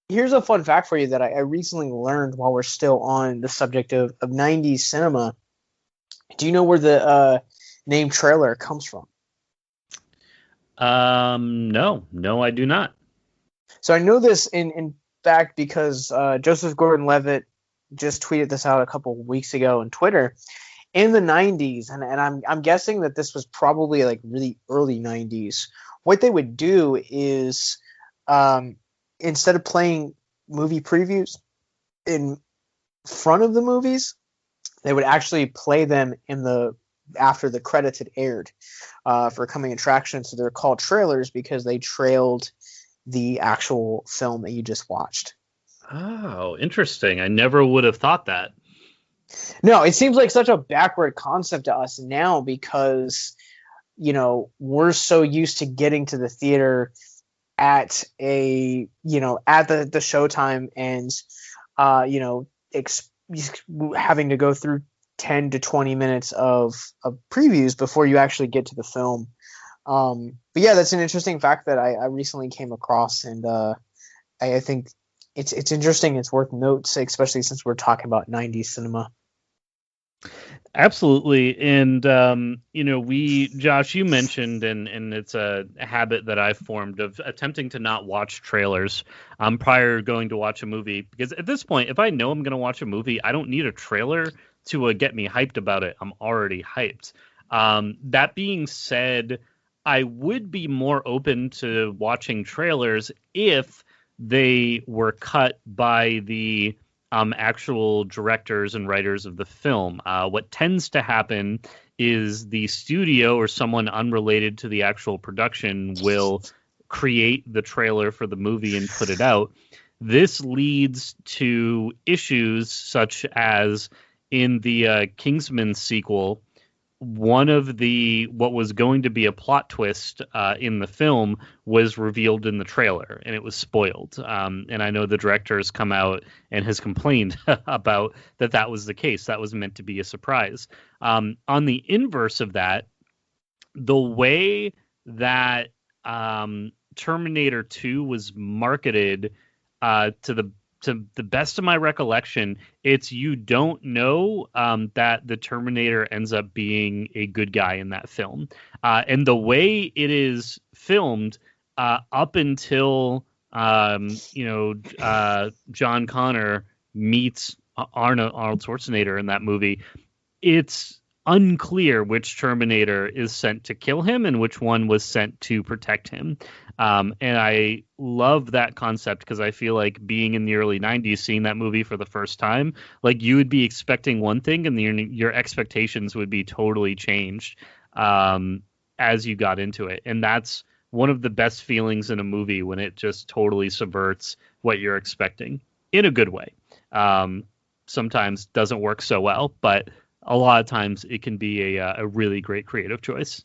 here's a fun fact for you that I recently learned while we're still on the subject of 90s cinema. Do you know where the name trailer comes from? No, I do not. So I know this in fact because Joseph Gordon-Levitt just tweeted this out a couple weeks ago on Twitter. In the 90s, and I'm guessing that this was probably like really early 90s, what they would do is instead of playing movie previews in front of the movies, they would actually play them after the credits had aired for coming attractions. So they're called trailers because they trailed the actual film that you just watched. Oh, interesting. I never would have thought that. No, it seems like such a backward concept to us now because, we're so used to getting to the theater at the showtime and, having to go through 10 to 20 minutes of previews before you actually get to the film. But yeah, that's an interesting fact that I recently came across, and I think it's interesting. It's worth notes, especially since we're talking about 90s cinema. Absolutely. And, Josh, you mentioned, and it's a habit that I've formed of attempting to not watch trailers prior to going to watch a movie. Because at this point, if I know I'm going to watch a movie, I don't need a trailer to get me hyped about it. I'm already hyped. That being said, I would be more open to watching trailers if they were cut by the actual directors and writers of the film. What tends to happen is the studio or someone unrelated to the actual production will create the trailer for the movie and put it out. This leads to issues such as in the Kingsman sequel, one of what was going to be a plot twist in the film was revealed in the trailer, and it was spoiled. And I know the director has come out and has complained about that was the case. That was meant to be a surprise. On the inverse of that, the way that Terminator 2 was marketed to the best of my recollection, it's you don't know that the Terminator ends up being a good guy in that film. And the way it is filmed up until, John Connor meets Arnold Schwarzenegger in that movie, it's unclear which Terminator is sent to kill him and which one was sent to protect him. And I love that concept because I feel like being in the early 90s, seeing that movie for the first time, like you would be expecting one thing and your expectations would be totally changed as you got into it. And that's one of the best feelings in a movie when it just totally subverts what you're expecting in a good way. Sometimes doesn't work so well, but a lot of times it can be a really great creative choice.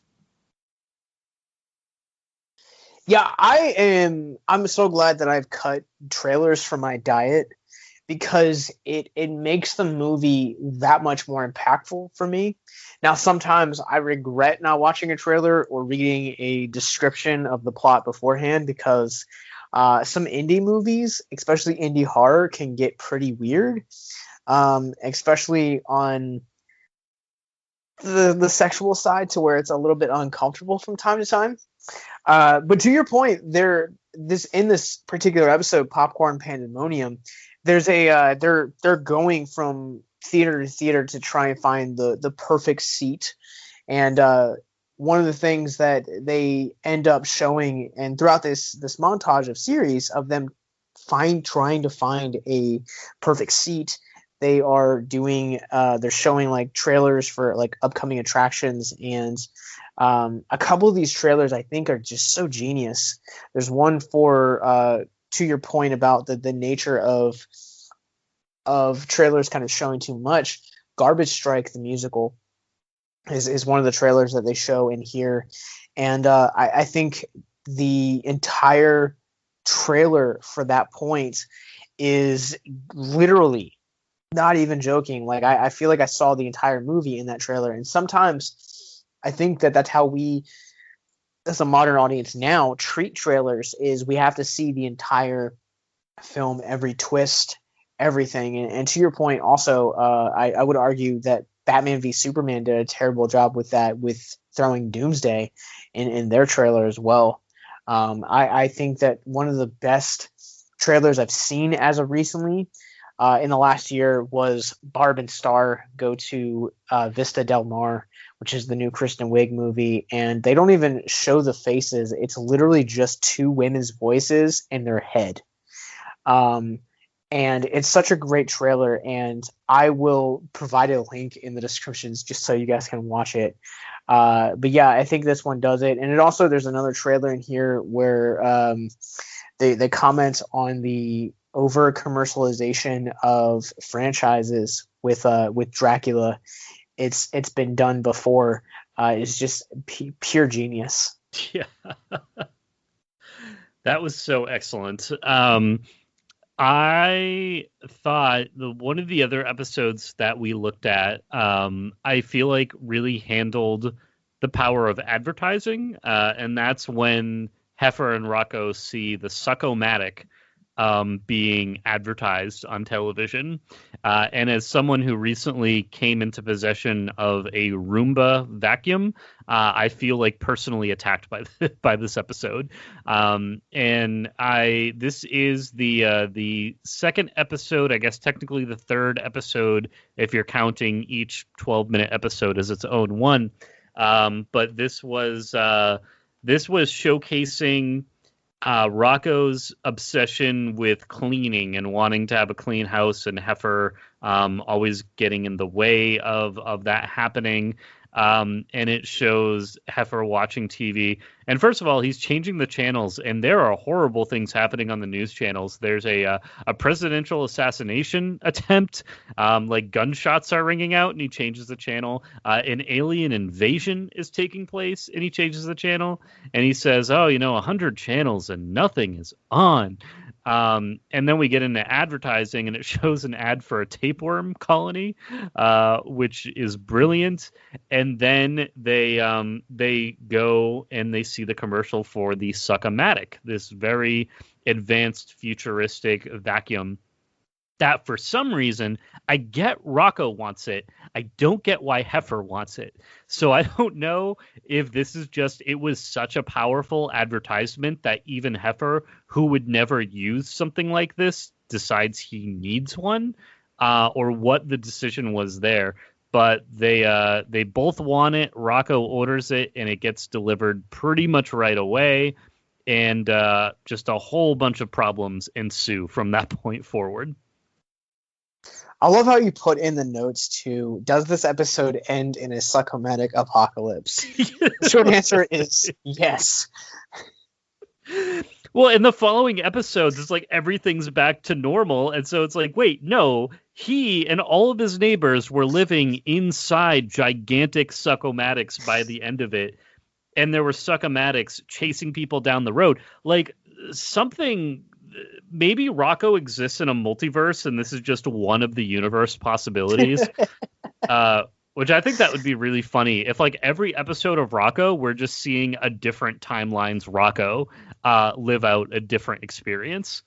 Yeah, I'm so glad that I've cut trailers from my diet because it makes the movie that much more impactful for me. Now, sometimes I regret not watching a trailer or reading a description of the plot beforehand because some indie movies, especially indie horror, can get pretty weird, especially on the sexual side, to where it's a little bit uncomfortable from time to time. But to your point, in this particular episode, Popcorn Pandemonium, there's they're going from theater to theater to try and find the perfect seat, and one of the things that they end up showing, and throughout this montage of series of them trying to find a perfect seat, they are doing they're showing like trailers for like upcoming attractions, and a couple of these trailers I think are just so genius. There's one for to your point about the nature of trailers kind of showing too much. Garbage Strike the musical is one of the trailers that they show in here, and I think the entire trailer for that point is literally, not even joking, like I feel like I saw the entire movie in that trailer. And sometimes I think that's how we as a modern audience now treat trailers, is we have to see the entire film, every twist, everything. And to your point also, I would argue that Batman v Superman did a terrible job with that, with throwing Doomsday in their trailer as well. I think that one of the best trailers I've seen as of recently in the last year was Barb and Star go to Vista Del Mar, which is the new Kristen Wiig movie, and they don't even show the faces. It's literally just two women's voices and their head. And it's such a great trailer, and I will provide a link in the descriptions just so you guys can watch it. But yeah, I think this one does it. And it also, there's another trailer in here where they comment on the over commercialization of franchises with Dracula. It's been done before. It's just pure genius. Yeah. That was so excellent. I thought one of the other episodes that we looked at, I feel like really handled the power of advertising. And that's when Heifer and Rocko see the Sucko-matic being advertised on television. And as someone who recently came into possession of a Roomba vacuum, I feel like personally attacked by this episode. And this is the second episode, I guess technically the third episode, if you're counting each 12-minute episode as its own one. But this was showcasing Rocko's obsession with cleaning and wanting to have a clean house, and Heifer always getting in the way of that happening. And it shows Heifer watching TV. And first of all, he's changing the channels, and there are horrible things happening on the news channels. There's a presidential assassination attempt, like gunshots are ringing out, and he changes the channel. An alien invasion is taking place, and he changes the channel. And he says, 100 channels and nothing is on. And then we get into advertising, and it shows an ad for a tapeworm colony, which is brilliant. And then they go and they see the commercial for the Sucko-matic, this very advanced futuristic vacuum that for some reason, I get Rocko wants it. I don't get why Heifer wants it. So I don't know if this is just, it was such a powerful advertisement that even Heifer, who would never use something like this, decides he needs one, or what the decision was there. But they both want it. Rocko orders it, and it gets delivered pretty much right away. And just a whole bunch of problems ensue from that point forward. I love how you put in the notes too. Does this episode end in a Sucko-matic apocalypse? The short answer is yes. Well, in the following episodes, it's like everything's back to normal. And so it's like, wait, no, he and all of his neighbors were living inside gigantic Sucko-matics by the end of it. And there were Sucko-matics chasing people down the road. Like something... Maybe Rocko exists in a multiverse, and this is just one of the universe possibilities. Which I think that would be really funny if, like, every episode of Rocko, we're just seeing a different timeline's Rocko live out a different experience.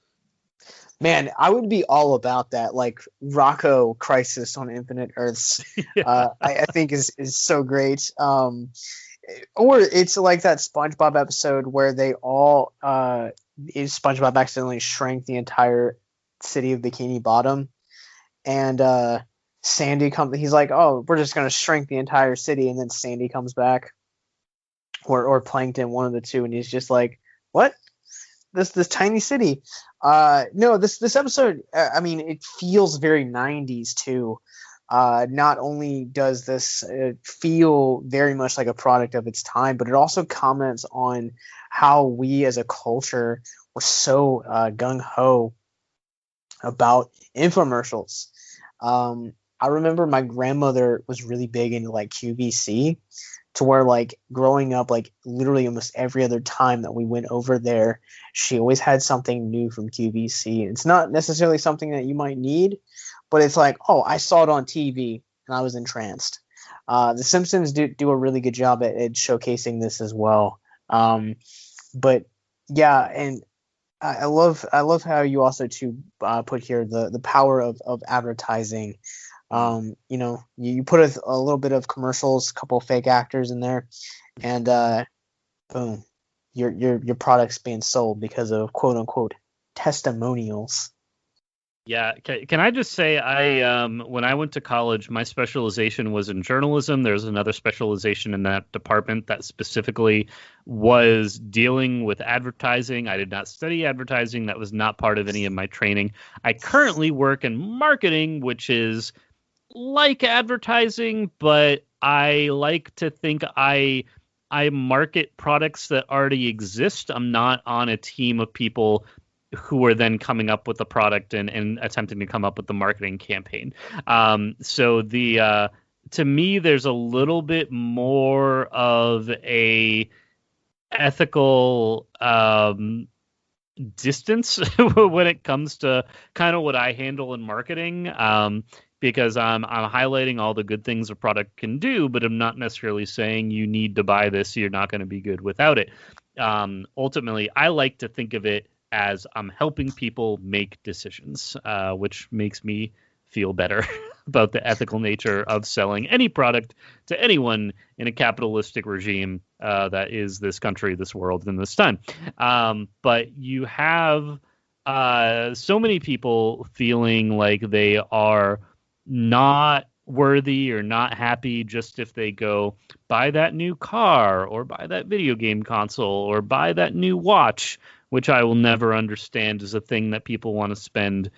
Man, I would be all about that. Like Rocko Crisis on Infinite Earths, I think is so great. Or it's like that SpongeBob episode where they all SpongeBob accidentally shrank the entire city of Bikini Bottom, and Sandy comes. He's like, "Oh, we're just gonna shrink the entire city," and then Sandy comes back, or Plankton, one of the two, and he's just like, "What? This tiny city?" No, this episode. I mean, it feels very 90s too. Not only does this feel very much like a product of its time, but it also comments on how we as a culture were so gung-ho about infomercials. I remember my grandmother was really big into like QVC, to where like growing up, like literally almost every other time that we went over there, she always had something new from QVC. It's not necessarily something that you might need, but it's like, oh, I saw it on TV and I was entranced. The Simpsons do a really good job at showcasing this as well. But yeah, and I love how you also put here the power of advertising. You put a little bit of commercials, a couple of fake actors in there, and boom, your product's being sold because of quote unquote testimonials. Yeah, can I just say when I went to college, my specialization was in journalism. There's another specialization in that department that specifically was dealing with advertising. I did not study advertising. That was not part of any of my training. I currently work in marketing, which is like advertising, but I like to think I market products that already exist. I'm not on a team of people who are then coming up with the product and attempting to come up with the marketing campaign. So to me, there's a little bit more of a ethical distance when it comes to kind of what I handle in marketing. Because I'm highlighting all the good things a product can do, but I'm not necessarily saying you need to buy this. You're not going to be good without it. Ultimately, I like to think of it as I'm helping people make decisions, which makes me feel better about the ethical nature of selling any product to anyone in a capitalistic regime that is this country, this world, and this time. But you have so many people feeling like they are not worthy or not happy just if they go buy that new car or buy that video game console or buy that new watch, which I will never understand is a thing that people want to spend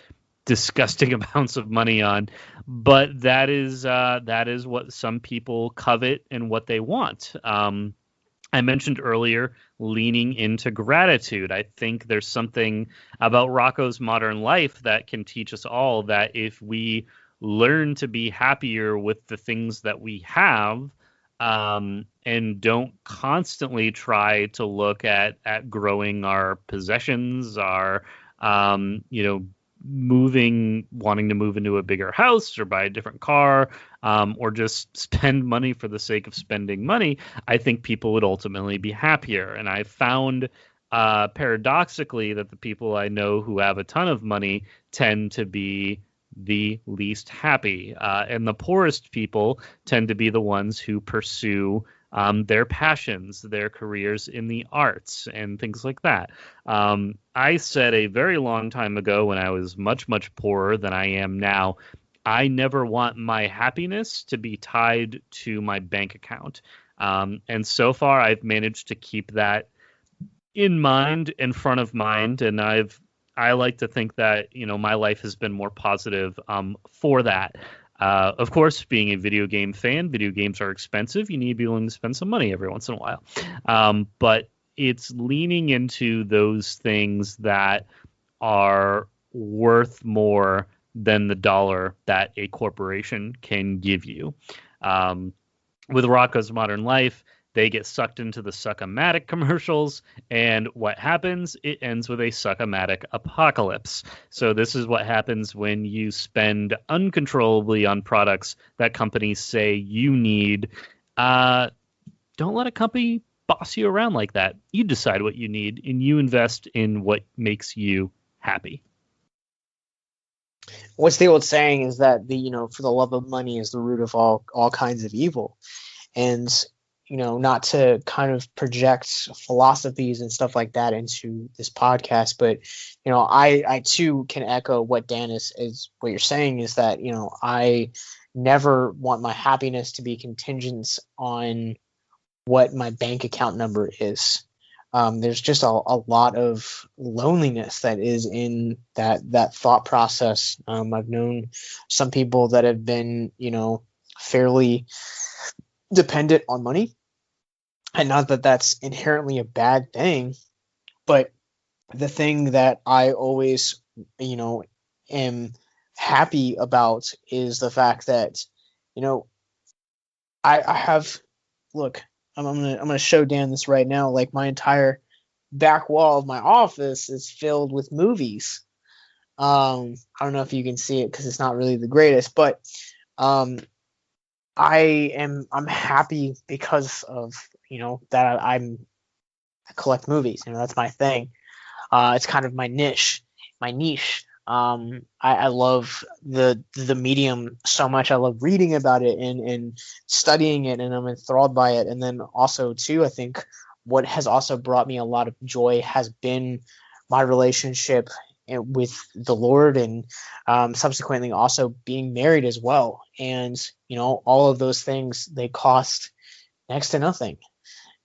disgusting amounts of money on. But that is what some people covet and what they want. I mentioned earlier leaning into gratitude. I think there's something about Rocko's Modern Life that can teach us all that if we learn to be happier with the things that we have, and don't constantly try to look at growing our possessions, our wanting to move into a bigger house or buy a different car, or just spend money for the sake of spending money, I think people would ultimately be happier. And I found paradoxically that the people I know who have a ton of money tend to be the least happy. And the poorest people tend to be the ones who pursue their passions, their careers in the arts and things like that. I said a very long time ago when I was much, much poorer than I am now, I never want my happiness to be tied to my bank account. And so far I've managed to keep that in mind, in front of mind, and I like to think that, my life has been more positive for that. Of course, being a video game fan, video games are expensive. You need to be willing to spend some money every once in a while. But it's leaning into those things that are worth more than the dollar that a corporation can give you. With Rocko's Modern Life, they get sucked into the suck-o-matic commercials, and what happens? It ends with a suck-o-matic apocalypse. So this is what happens when you spend uncontrollably on products that companies say you need. Don't let a company boss you around like that. You decide what you need, and you invest in what makes you happy. What's the old saying is that for the love of money is the root of all kinds of evil. And not to kind of project philosophies and stuff like that into this podcast, but, I too can echo what Dan is what you're saying is that, I never want my happiness to be contingent on what my bank account number is. There's just a lot of loneliness that is in that thought process. I've known some people that have been, fairly dependent on money. And not that that's inherently a bad thing, but the thing that I always, am happy about is the fact that, I have, look, I'm gonna show Dan this right now. Like my entire back wall of my office is filled with movies. I don't know if you can see it because it's not really the greatest, but I'm happy because of that I collect movies. That's my thing. It's kind of my niche. I love the medium so much. I love reading about it and studying it, and I'm enthralled by it. And then also too, I think what has also brought me a lot of joy has been my relationship with the Lord, and subsequently also being married as well. And all of those things, they cost next to nothing,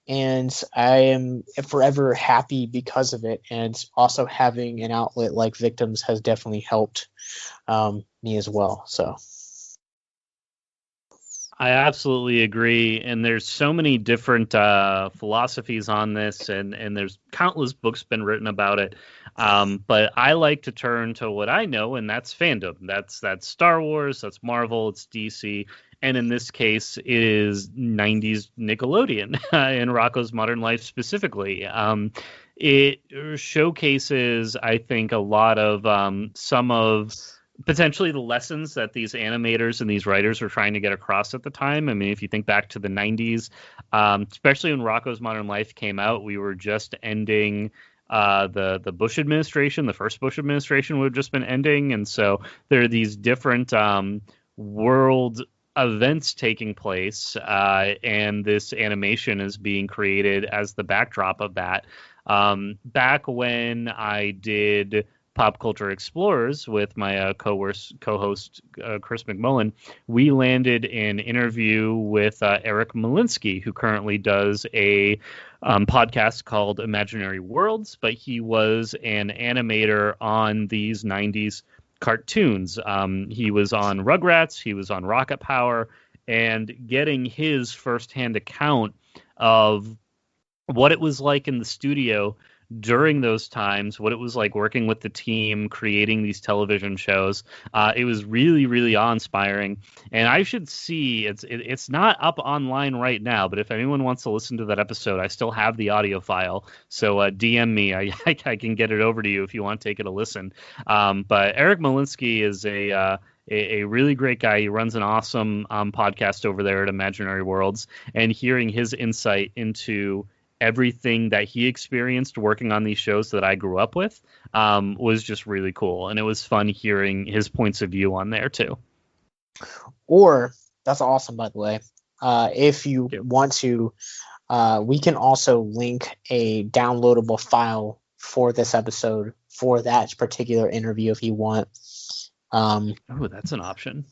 and I am forever happy because of it. And also having an outlet like Victims has definitely helped me as well. So I absolutely agree, and there's so many different philosophies on this, and there's countless books been written about it. But I like to turn to what I know, and that's fandom. That's Star Wars, that's Marvel, it's DC, and in this case, it is 90s Nickelodeon and Rocko's Modern Life specifically. It showcases, I think, a lot of some of potentially the lessons that these animators and these writers were trying to get across at the time. I mean, if you think back to the 90s, especially when Rocko's Modern Life came out, we were just ending the Bush administration. The first Bush administration would have just been ending. And so there are these different world events taking place, and this animation is being created as the backdrop of that. Back when I did Pop Culture Explorers with my co-host Chris McMullen, we landed an interview with Eric Molinsky, who currently does a podcast called Imaginary Worlds, but he was an animator on these 90s cartoons. He was on Rugrats, he was on Rocket Power, and getting his firsthand account of what it was like in the studio during those times, what it was like working with the team, creating these television shows. It was really, really awe-inspiring. And I should see, it's not up online right now, but if anyone wants to listen to that episode, I still have the audio file. So DM me. I can get it over to you if you want to take it a listen. But Eric Molinsky is a really great guy. He runs an awesome podcast over there at Imaginary Worlds, and hearing his insight into everything that he experienced working on these shows that I grew up with was just really cool. And it was fun hearing his points of view on there too. Or, that's awesome, by the way. If you want to, we can also link a downloadable file for this episode for that particular interview if you want. Oh, that's an option.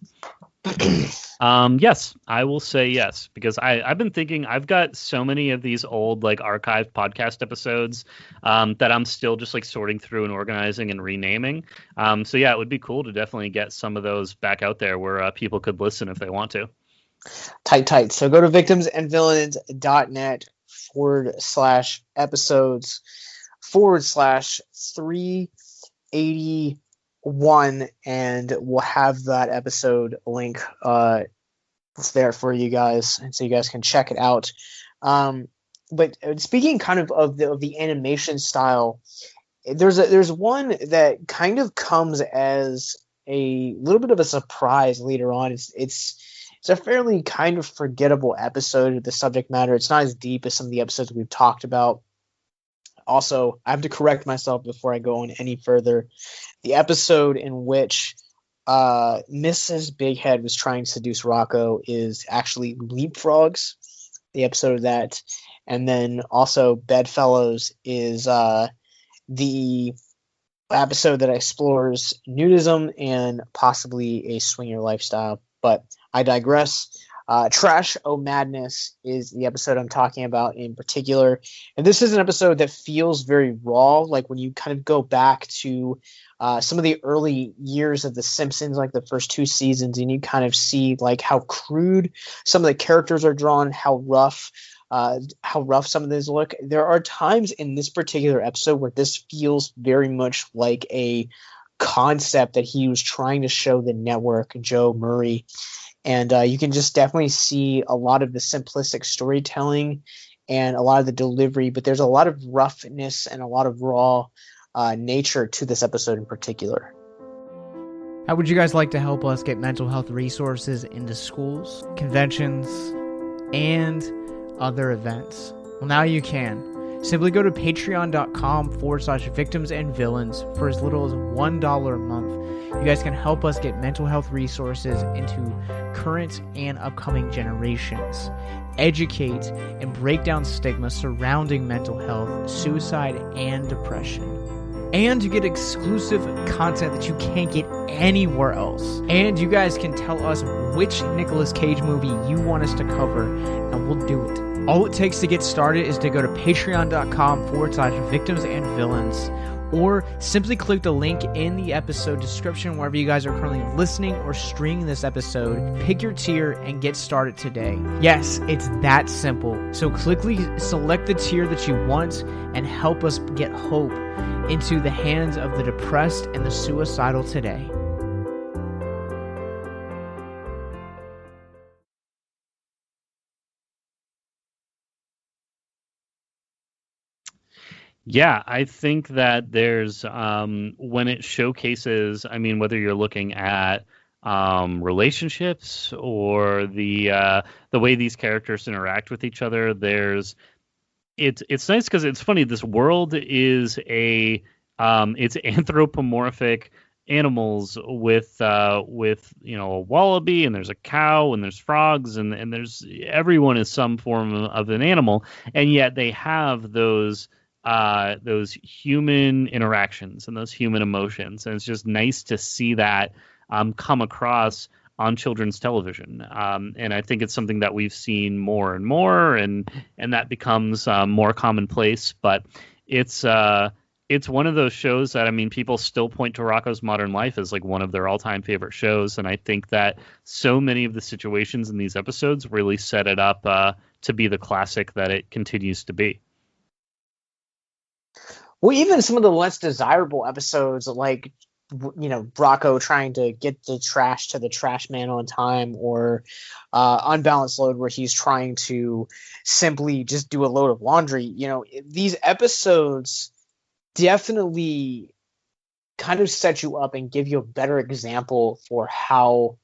Yes, I will say yes, because I've been thinking I've got so many of these old like archived podcast episodes that I'm still just like sorting through and organizing and renaming. So yeah, it would be cool to definitely get some of those back out there where people could listen if they want to. Tight. So go to victimsandvillains.net/episodes/381, and we'll have that episode link it's there for you guys, and so you guys can check it out. But speaking kind of the animation style, there's one that kind of comes as a little bit of a surprise later on. It's a fairly kind of forgettable episode of the subject matter. It's not as deep as some of the episodes we've talked about. Also, I have to correct myself before I go on any further. The episode in which Mrs. Bighead was trying to seduce Rocko is actually Leapfrogs, the episode of that. And then also Bedfellows is the episode that explores nudism and possibly a swinger lifestyle. But I digress. Trash O Madness is the episode I'm talking about in particular. And this is an episode that feels very raw. Like when you kind of go back to some of the early years of The Simpsons, like the first 2 seasons, and you kind of see like how crude some of the characters are drawn, how rough some of these look. There are times in this particular episode where this feels very much like a concept that he was trying to show the network, Joe Murray. And you can just definitely see a lot of the simplistic storytelling and a lot of the delivery, but there's a lot of roughness and a lot of raw nature to this episode in particular. How would you guys like to help us get mental health resources into schools, conventions, and other events? Well, now you can. Simply go to patreon.com/victims and villains for as little as $1 a month. You guys can help us get mental health resources into current and upcoming generations, educate and break down stigma surrounding mental health, suicide, and depression. And you get exclusive content that you can't get anywhere else. And you guys can tell us which Nicolas Cage movie you want us to cover, and we'll do it. All it takes to get started is to go to patreon.com/victims and villains, or simply click the link in the episode description wherever you guys are currently listening or streaming this episode. Pick your tier and get started today. Yes, it's that simple. So quickly select the tier that you want and help us get hope into the hands of the depressed and the suicidal today. Yeah, I think that there's when it showcases, I mean, whether you're looking at relationships or the way these characters interact with each other, it's nice because it's funny. This world is it's anthropomorphic animals with a wallaby, and there's a cow, and there's frogs, and there's everyone is some form of an animal, and yet they have those human interactions and those human emotions. And it's just nice to see that come across on children's television. And I think it's something that we've seen more and more, and that becomes more commonplace. But it's one of those shows that, I mean, people still point to Rocko's Modern Life as like one of their all-time favorite shows. And I think that so many of the situations in these episodes really set it up to be the classic that it continues to be. Well, even some of the less desirable episodes, like, Rocko trying to get the trash to the trash man on time, or Unbalanced Load, where he's trying to simply just do a load of laundry. These episodes definitely kind of set you up and give you a better example for how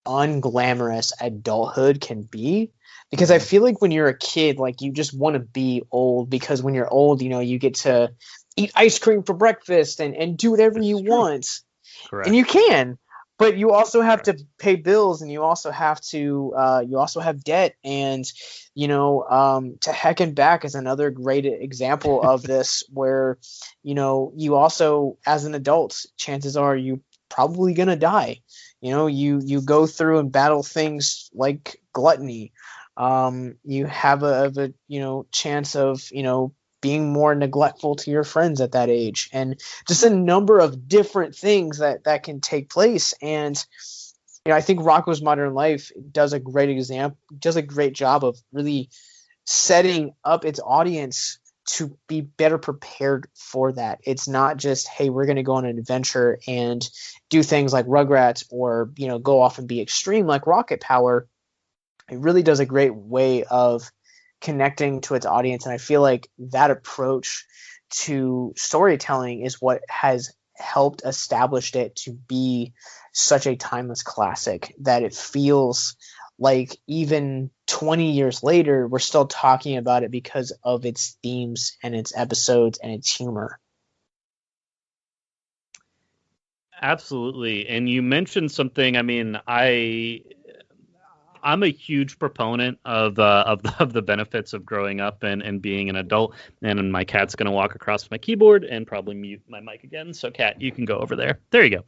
unglamorous adulthood can be. Because I feel like when you're a kid, like, you just want to be old, because when you're old, you get to eat ice cream for breakfast and do whatever you want. Correct. And you can, but you also have to pay bills, and you also have to, you also have debt. And, To Heck and Back is another great example of this, where, you also, as an adult, chances are you probably going to die. You go through and battle things like gluttony. You have a chance of, being more neglectful to your friends at that age, and just a number of different things that can take place. And, I think Rocko's Modern Life does a great job of really setting up its audience to be better prepared for that. It's not just, hey, we're going to go on an adventure and do things like Rugrats, or, go off and be extreme like Rocket Power. It really does a great way of connecting to its audience. And I feel like that approach to storytelling is what has helped establish it to be such a timeless classic, that it feels like even 20 years later, we're still talking about it because of its themes and its episodes and its humor. Absolutely. And you mentioned something, I mean, I'm a huge proponent of the benefits of growing up and being an adult. And my cat's going to walk across my keyboard and probably mute my mic again. So, cat, you can go over there. There you go.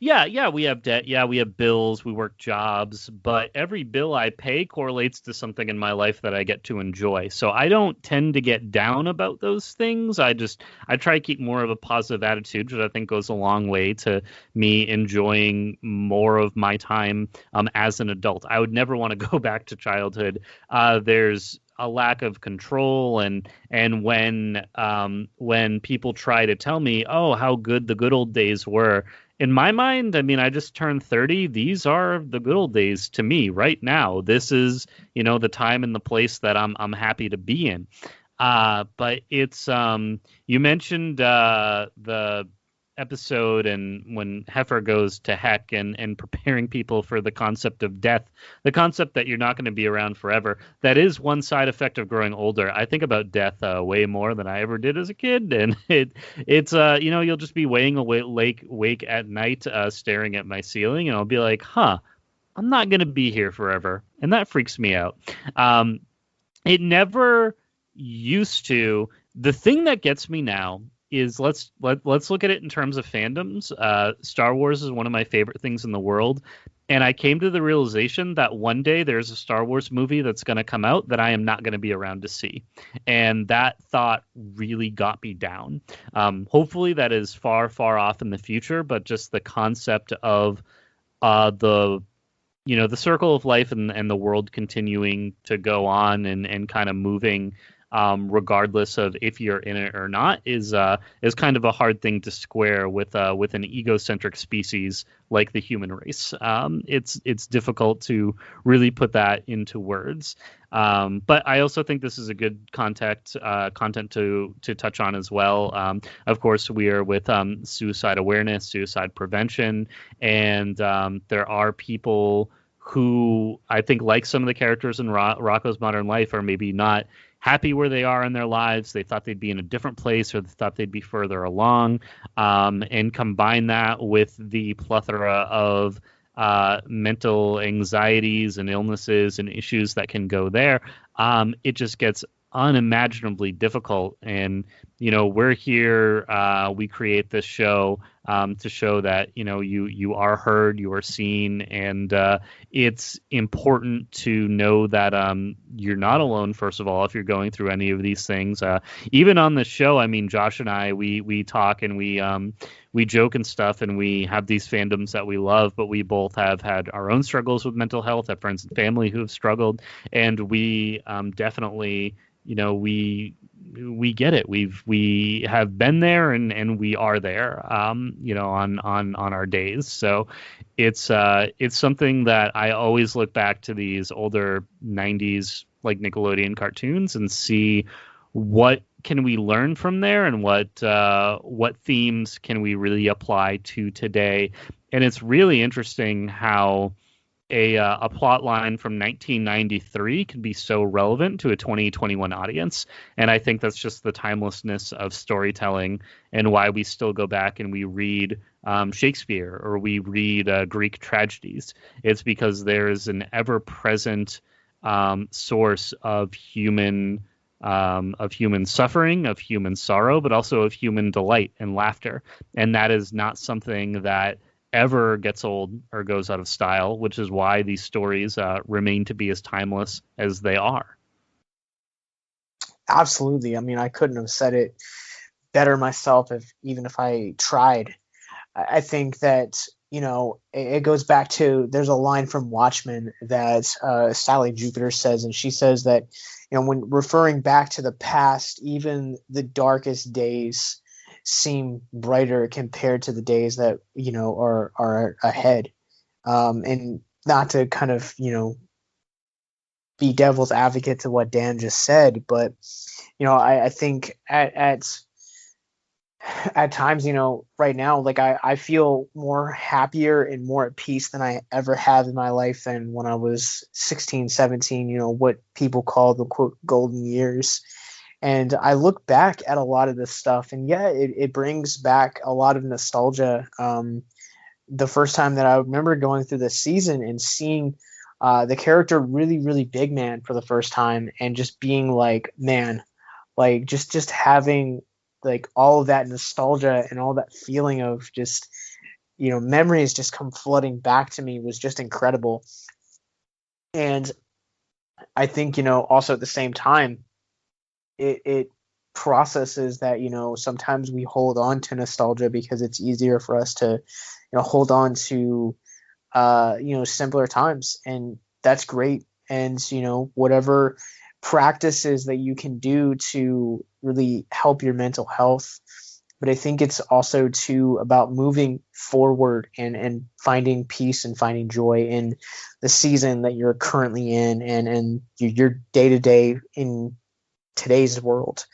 Yeah, we have debt. Yeah, we have bills. We work jobs. But every bill I pay correlates to something in my life that I get to enjoy. So I don't tend to get down about those things. I try to keep more of a positive attitude, which I think goes a long way to me enjoying more of my time as an adult. I would never want to go back to childhood. There's a lack of control, and when people try to tell me, oh, how good the good old days were, in my mind, I mean, I just turned 30. These are the good old days to me right now. This is, the time and the place that I'm happy to be in. But it's you mentioned the episode and when Heifer goes to heck and preparing people for the concept of death, the concept that you're not going to be around forever, that is one side effect of growing older. I think about death way more than I ever did as a kid, and it's you'll just be wake at night staring at my ceiling, and I'll be like, I'm not going to be here forever, and that freaks me out. It never used to. The thing that gets me now is let's look at it in terms of fandoms. Star Wars is one of my favorite things in the world, and I came to the realization that one day there's a Star Wars movie that's going to come out that I am not going to be around to see, and that thought really got me down. Hopefully that is far, far off in the future, but just the concept of the circle of life and the world continuing to go on and kind of moving regardless of if you're in it or not is kind of a hard thing to square with an egocentric species like the human race. It's difficult to really put that into words. But I also think this is a good content to touch on as well. Of course, we are with suicide awareness, suicide prevention, and there are people who I think, like some of the characters in Rocko's Modern Life, are maybe not happy where they are in their lives. They thought they'd be in a different place, or they thought they'd be further along, and combine that with the plethora of mental anxieties and illnesses and issues that can go there. It just gets unimaginably difficult. And we're here, we create this show to show that you are heard, you are seen, and it's important to know that you're not alone, first of all, if you're going through any of these things. Even on the show, I mean, Josh and I, we talk and we joke and stuff, and we have these fandoms that we love, but we both have had our own struggles with mental health, have friends and family who have struggled, and we definitely, we get it. We have been there and we are there, on our days. So it's something that I always look back to these older 90s, like Nickelodeon cartoons, and see what can we learn from there, and what themes can we really apply to today. And it's really interesting how a plot line from 1993 can be so relevant to a 2021 audience. And I think that's just the timelessness of storytelling, and why we still go back and we read Shakespeare, or we read Greek tragedies. It's because there's an ever-present source of human suffering, of human sorrow, but also of human delight and laughter. And that is not something that ever gets old or goes out of style, which is why these stories remain to be as timeless as they are. Absolutely. I mean, I couldn't have said it better myself even if I tried. I think that, it goes back to, there's a line from Watchmen that Sally Jupiter says, and she says that, when referring back to the past, even the darkest days seem brighter compared to the days that are ahead. And not to kind of be devil's advocate to what Dan just said, but I think at times, right now, like I feel more happier and more at peace than I ever have in my life than when I was 16, 17, what people call the quote golden years. And I look back at a lot of this stuff, and it brings back a lot of nostalgia. The first time that I remember going through this season and seeing the character really, really big man for the first time, and just being like, man, like just having like all of that nostalgia and all that feeling of just, memories just come flooding back to me was just incredible. And I think, also at the same time, it processes that, sometimes we hold on to nostalgia because it's easier for us to, hold on to, simpler times, and that's great. And, whatever practices that you can do to really help your mental health. But I think it's also too about moving forward and finding peace and finding joy in the season that you're currently in, and your day to day in today's world.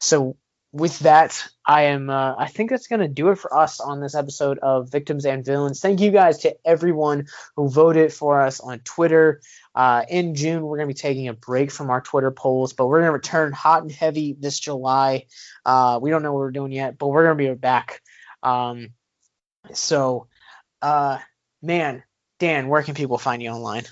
So with that, I think that's going to do it for us on this episode of Victims and Villains. Thank you guys to everyone who voted for us on Twitter. In June, we're going to be taking a break from our Twitter polls, but we're going to return hot and heavy this July. We don't know what we're doing yet, but we're going to be back. Man, Dan, where can people find you online?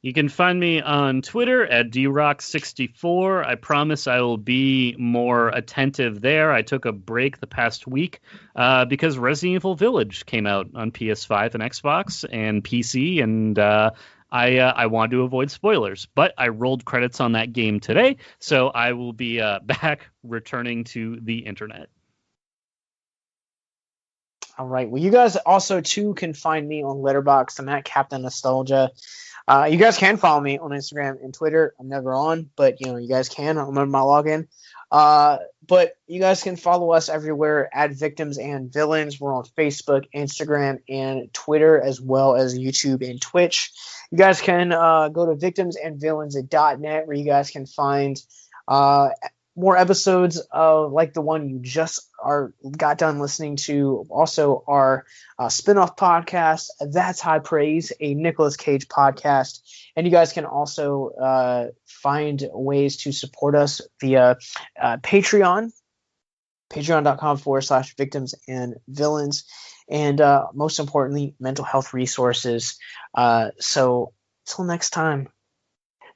You can find me on Twitter at drock64. I promise I will be more attentive there. I took a break the past week because Resident Evil Village came out on PS5 and Xbox and PC, and I wanted to avoid spoilers. But I rolled credits on that game today, so I will be back returning to the internet. All right. Well, you guys also, too, can find me on Letterboxd. I'm at Captain Nostalgia. You guys can follow me on Instagram and Twitter. I'm never on, but you guys can. I remember my login. But you guys can follow us everywhere at Victims and Villains. We're on Facebook, Instagram, and Twitter, as well as YouTube and Twitch. You guys can go to victimsandvillains.net, where you guys can find more episodes of like the one you just got done listening to. Also, our spin-off podcast, That's High Praise, a Nicolas Cage podcast. And you guys can also find ways to support us via Patreon, patreon.com/victims and villains. And most importantly, mental health resources. So until next time,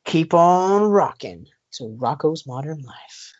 keep on rocking to Rocko's Modern Life.